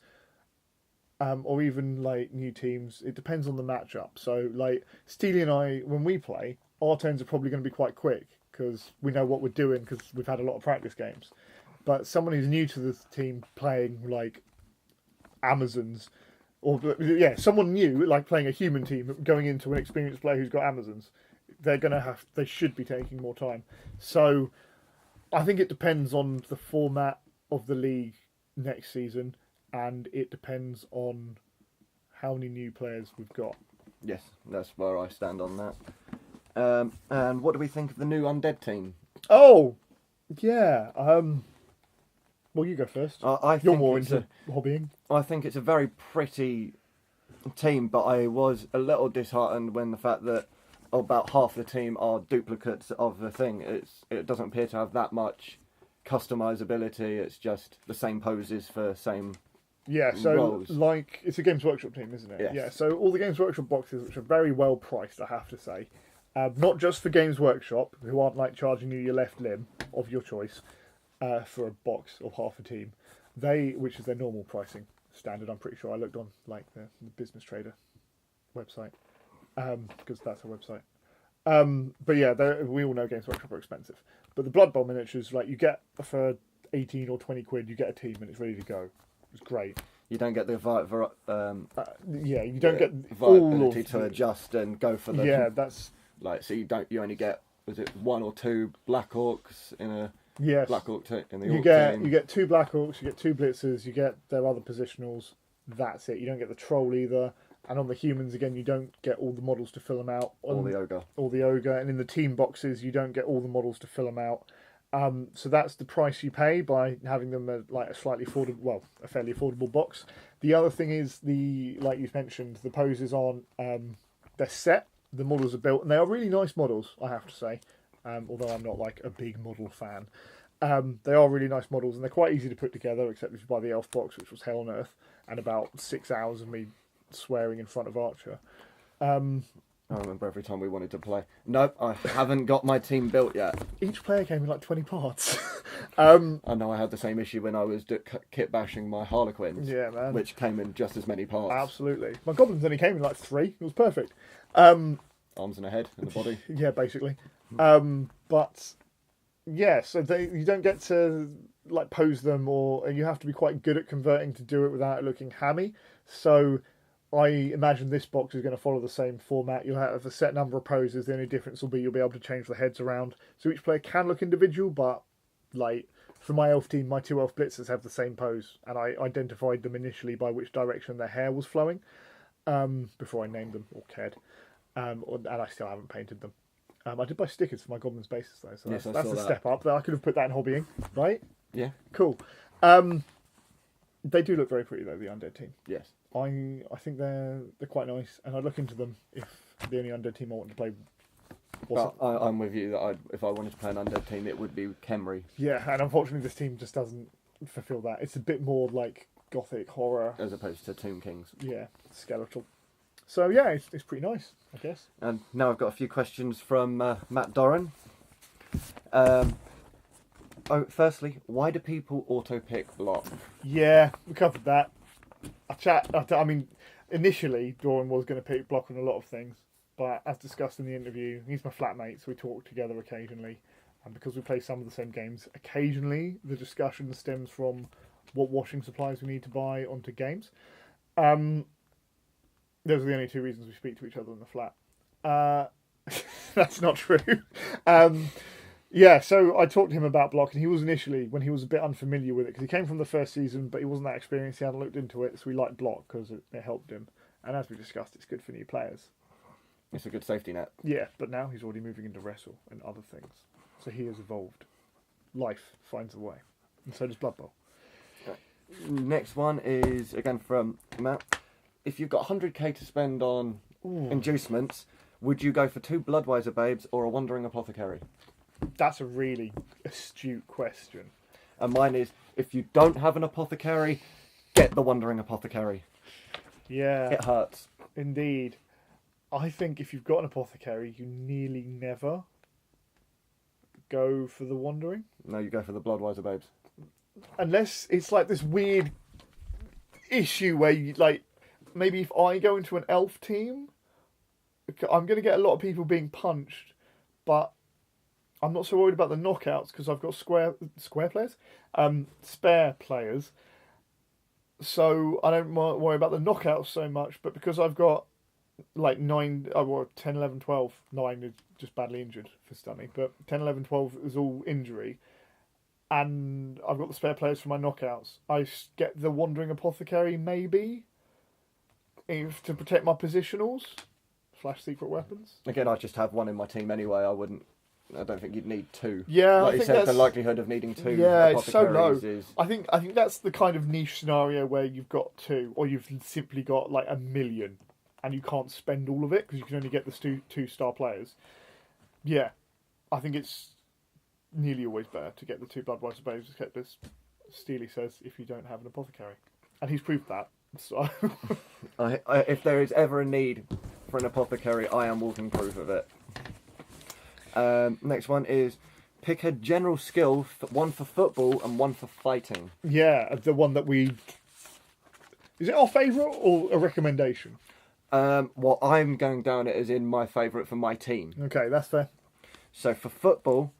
or even like new teams. It depends on the matchup. So like Steely and I, when we play, our turns are probably going to be quite quick, because we know what we're doing because we've had a lot of practice games. But someone who's new to the team playing like Amazons, or someone new like playing a human team going into an experienced player who's got Amazons, they should be taking more time. So I think it depends on the format of the league next season, and it depends on how many new players we've got. Yes, that's where I stand on that. And what do we think of the new undead team? Oh, yeah. Well, you go first. You're more into hobbying. I think it's a very pretty team, but I was a little disheartened when the fact that about half the team are duplicates of the thing. It doesn't appear to have that much customizability. It's just the same poses for same roles. Like, it's a Games Workshop team, isn't it? Yes. Yeah, so all the Games Workshop boxes, which are very well priced, I have to say. Not just for Games Workshop, who aren't like charging you your left limb of your choice for a box of half a team. Which is their normal pricing standard, I'm pretty sure. I looked on like the Business Trader website, because that's a website. But yeah, we all know Games Workshop are expensive. But the Blood Bowl miniatures, like you get for 18 or 20 quid, you get a team and it's ready to go. It's great. You don't get the you don't get ability to adjust and go for the... Yeah, that's... Like, so you only get, was it 1 or 2 Black Orcs in a Black Orc team? You get 2 Black Orcs, you get 2 Blitzers, you get their other positionals. That's it. You don't get the Troll either. And on the humans, again, you don't get all the models to fill them out. Or the Ogre. And in the team boxes, you don't get all the models to fill them out. So that's the price you pay by having them at a fairly affordable box. The other thing is like you've mentioned, the poses aren't they're set. The models are built, and they are really nice models, I have to say. Although I'm not like a big model fan, they are really nice models, and they're quite easy to put together. Except if you buy the Elf box, which was hell on earth, and about 6 hours of me swearing in front of Archer. I remember every time we wanted to play. Nope, I haven't got my team built yet. Each player came in like 20 parts. I know I had the same issue when I was kit bashing my Harlequins. Yeah, man. Which came in just as many parts. Absolutely. My goblins only came in like 3. It was perfect. Arms and a head and a body. Yeah, basically. But yeah, so you don't get to like pose them, and you have to be quite good at converting to do it without it looking hammy. So I imagine this box is going to follow the same format. You'll have a set number of poses. The only difference will be you'll be able to change the heads around. So each player can look individual, but like for my elf team, my 2 elf blitzers have the same pose, and I identified them initially by which direction their hair was flowing before I named them or cared. and I still haven't painted them. I did buy stickers for my Goblins bases though, so Yes, I that's saw a that. step up. I could have put that in hobbying, right? Yeah. Cool. They do look very pretty though, the undead team. Yes. I think they're quite nice, and I'd look into them if the only undead team I want to play. But I'm with you that if I wanted to play an undead team, it would be Khemri. Yeah, and unfortunately this team just doesn't fulfill that. It's a bit more like gothic horror, as opposed to Tomb Kings. yeah, skeletal. So yeah, it's pretty nice, I guess. And now I've got a few questions from Matt Doran. Firstly, why do people auto-pick block? Yeah, we covered that. I mean, initially Doran was going to pick block on a lot of things, but as discussed in the interview, he's my flatmate, so we talk together occasionally. And because we play some of the same games, occasionally the discussion stems from what washing supplies we need to buy onto games. Those are the only two reasons we speak to each other in the flat. That's not true. Yeah, so I talked to him about block, and he was initially, when he was a bit unfamiliar with it, because he came from the first season, but he wasn't that experienced, he hadn't looked into it, so he liked block because it helped him. And as we discussed, it's good for new players. It's a good safety net. Yeah, but now he's already moving into wrestle and other things. So he has evolved. Life finds a way. And so does Blood Bowl. Next one is, again, from Matt. If you've got 100k to spend on inducements, would you go for 2 Bloodwiser Babes or a Wandering Apothecary? That's a really astute question. And mine is, if you don't have an Apothecary, get the Wandering Apothecary. Yeah. It hurts. Indeed. I think if you've got an Apothecary, you nearly never go for the Wandering. No, you go for the Bloodwiser Babes. Unless it's like this weird issue where you, like, maybe if I go into an elf team, I'm going to get a lot of people being punched, but I'm not so worried about the knockouts because I've got spare players. So I don't worry about the knockouts so much, but because I've got like 10, 11, 12, 9 is just badly injured for stunning, but 10, 11, 12 is all injury, and I've got the spare players for my knockouts. I get the Wandering Apothecary maybe to protect my positionals / secret weapons. Again, I just have one in my team anyway. I don't think you'd need 2. Yeah, like I you think said, that's, the likelihood of needing 2 yeah, it's so low. is... I think that's the kind of niche scenario where you've got 2, or you've simply got like 1 million, and you can't spend all of it because you can only get the 2 star players. Yeah, I think it's nearly always better to get the 2 Bloodwiser Babes, except as Steely says, if you don't have an Apothecary, and he's proved that. So, if there is ever a need for an Apothecary, I am walking proof of it. Next one is pick a general skill, one for football and one for fighting. yeah, the one that we... Is it our favourite or a recommendation? Well, I'm going down it as in my favourite for my team. Okay, that's fair. So for football,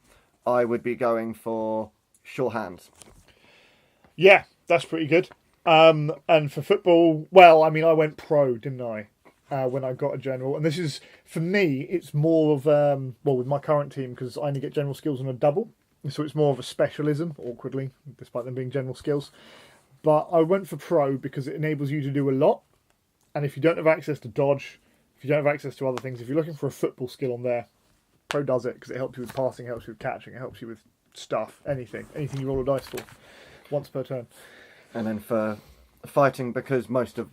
I would be going for sure hands. Yeah, that's pretty good. And for football, well, I mean, I went pro, didn't I? When I got a general, and this is for me. It's more of with my current team because I only get general skills on a double, so it's more of a specialism. Awkwardly, despite them being general skills, but I went for pro because it enables you to do a lot. And if you don't have access to dodge, if you don't have access to other things, if you're looking for a football skill on there, pro does it because it helps you with passing, helps you with catching, it helps you with stuff, anything you roll a dice for, once per turn. And then for fighting, because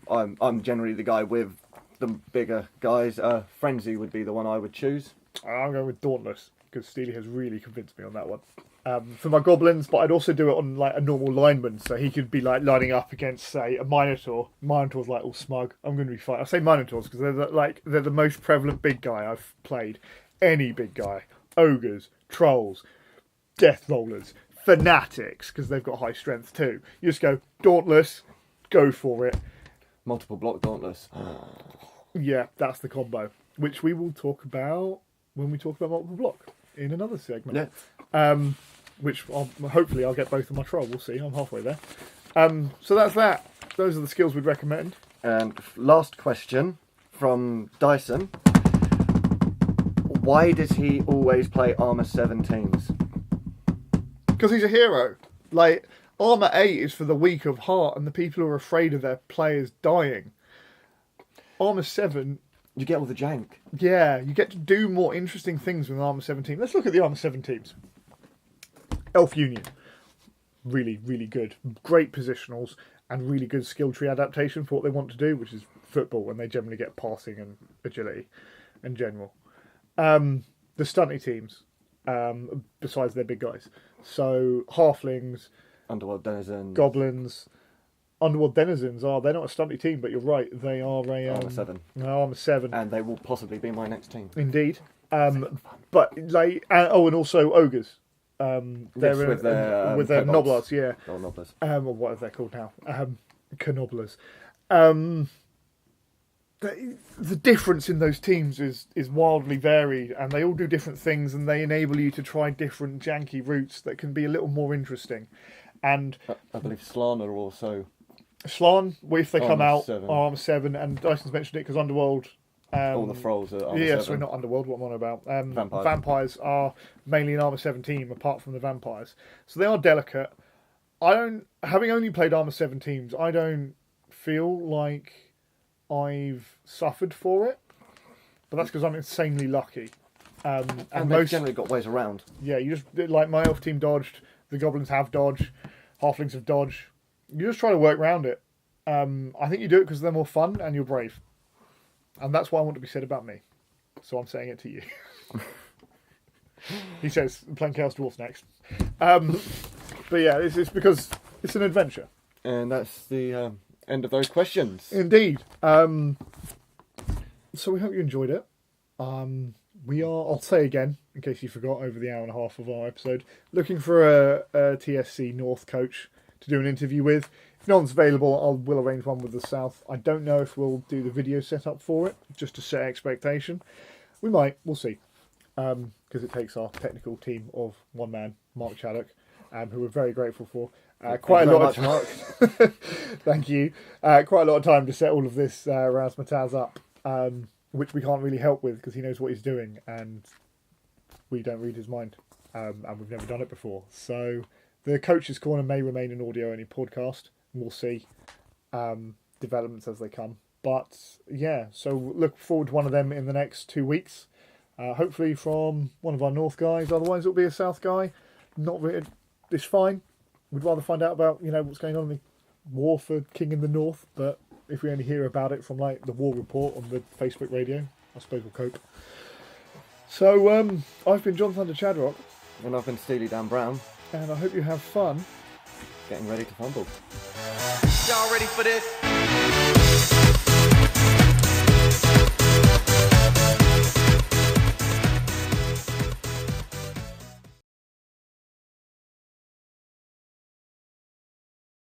I'm generally the guy with the bigger guys, Frenzy would be the one I would choose. I'm going with Dauntless because Steely has really convinced me on that one. For my goblins, but I'd also do it on like a normal lineman, so he could be like lining up against, say, a Minotaur. Minotaur's like all smug. I'm going to be fighting. I say Minotaurs because they're the most prevalent big guy I've played. Any big guy, ogres, trolls, death rollers, fanatics, because they've got high strength too. You just go Dauntless, go for it. Multiple block Dauntless. Yeah, that's the combo, which we will talk about when we talk about multiple block in another segment. Yeah. Which hopefully I'll get both of my troll. We'll see. I'm halfway there. So that's that. Those are the skills we'd recommend. And last question from Dyson. Why does he always play Armour 17s? Because he's a hero. Like, Armour 8 is for the weak of heart and the people who are afraid of their players dying. Armour 7 You get all the jank. Yeah, you get to do more interesting things with an Armour 7 team. Let's look at the Armour 7 teams. Elf Union. Really, really good. Great positionals and really good skill tree adaptation for what they want to do, which is football, and they generally get passing and agility in general. The stunty teams, besides their big guys. So, halflings, Underworld Denizens. goblins. Underworld Denizens they're not a stunty team, but you're right, they are a... Armour 7. Armour 7. And they will possibly be my next team. Indeed. But, like, and also Ogres. They're with their Nobblers, yeah. Or Nobblers. Or what are they called now? Canobblers. The difference in those teams is wildly varied, and they all do different things, and they enable you to try different janky routes that can be a little more interesting. And I believe Slan are also... Slan, if they come Armour out, 7. are Armour 7, and Dyson's mentioned it because Underworld... all the Thralls are Armour 7. Yeah, sorry, not Underworld, what am I on about? Vampires. Vampires are mainly an Armour 7 team, apart from the Vampires. So they are delicate. Having only played Armour 7 teams, I don't feel like I've suffered for it. But that's because I'm insanely lucky. And they've generally got ways around. Yeah, you just, like my elf team dodged, the goblins have dodge, halflings have dodge. You just try to work around it. I think you do it because they're more fun and you're brave. And that's what I want to be said about me. So I'm saying it to you. He says, playing Chaos Dwarfs next. But yeah, it's because it's an adventure. And that's the end of those questions. Indeed. So we hope you enjoyed it. We are, I'll say again, in case you forgot over the hour and a half of our episode, looking for a TSC North coach to do an interview with. If no one's available, we'll arrange one with the South. I don't know if we'll do the video setup for it, just to set expectation. We might, we'll see. Because it takes our technical team of one man, Mark Chaddock, who we're very grateful for. Quite a lot of Mark. Thank you. Quite a lot of time to set all of this razzmatazz up, which we can't really help with because he knows what he's doing and we don't read his mind. And we've never done it before. So the Coach's Corner may remain an audio-only podcast. We'll see developments as they come. But yeah, so look forward to one of them in the next 2 weeks. Hopefully from one of our North guys. Otherwise it'll be a South guy. Not really, it's fine. We'd rather find out about, what's going on in the war for King in the North. But if we only hear about it from like the war report on the Facebook radio, I suppose we'll cope. So I've been John Thunder Chadrock. And I've been Steely Dan Brown. And I hope you have fun Getting ready to fumble. Y'all ready for this?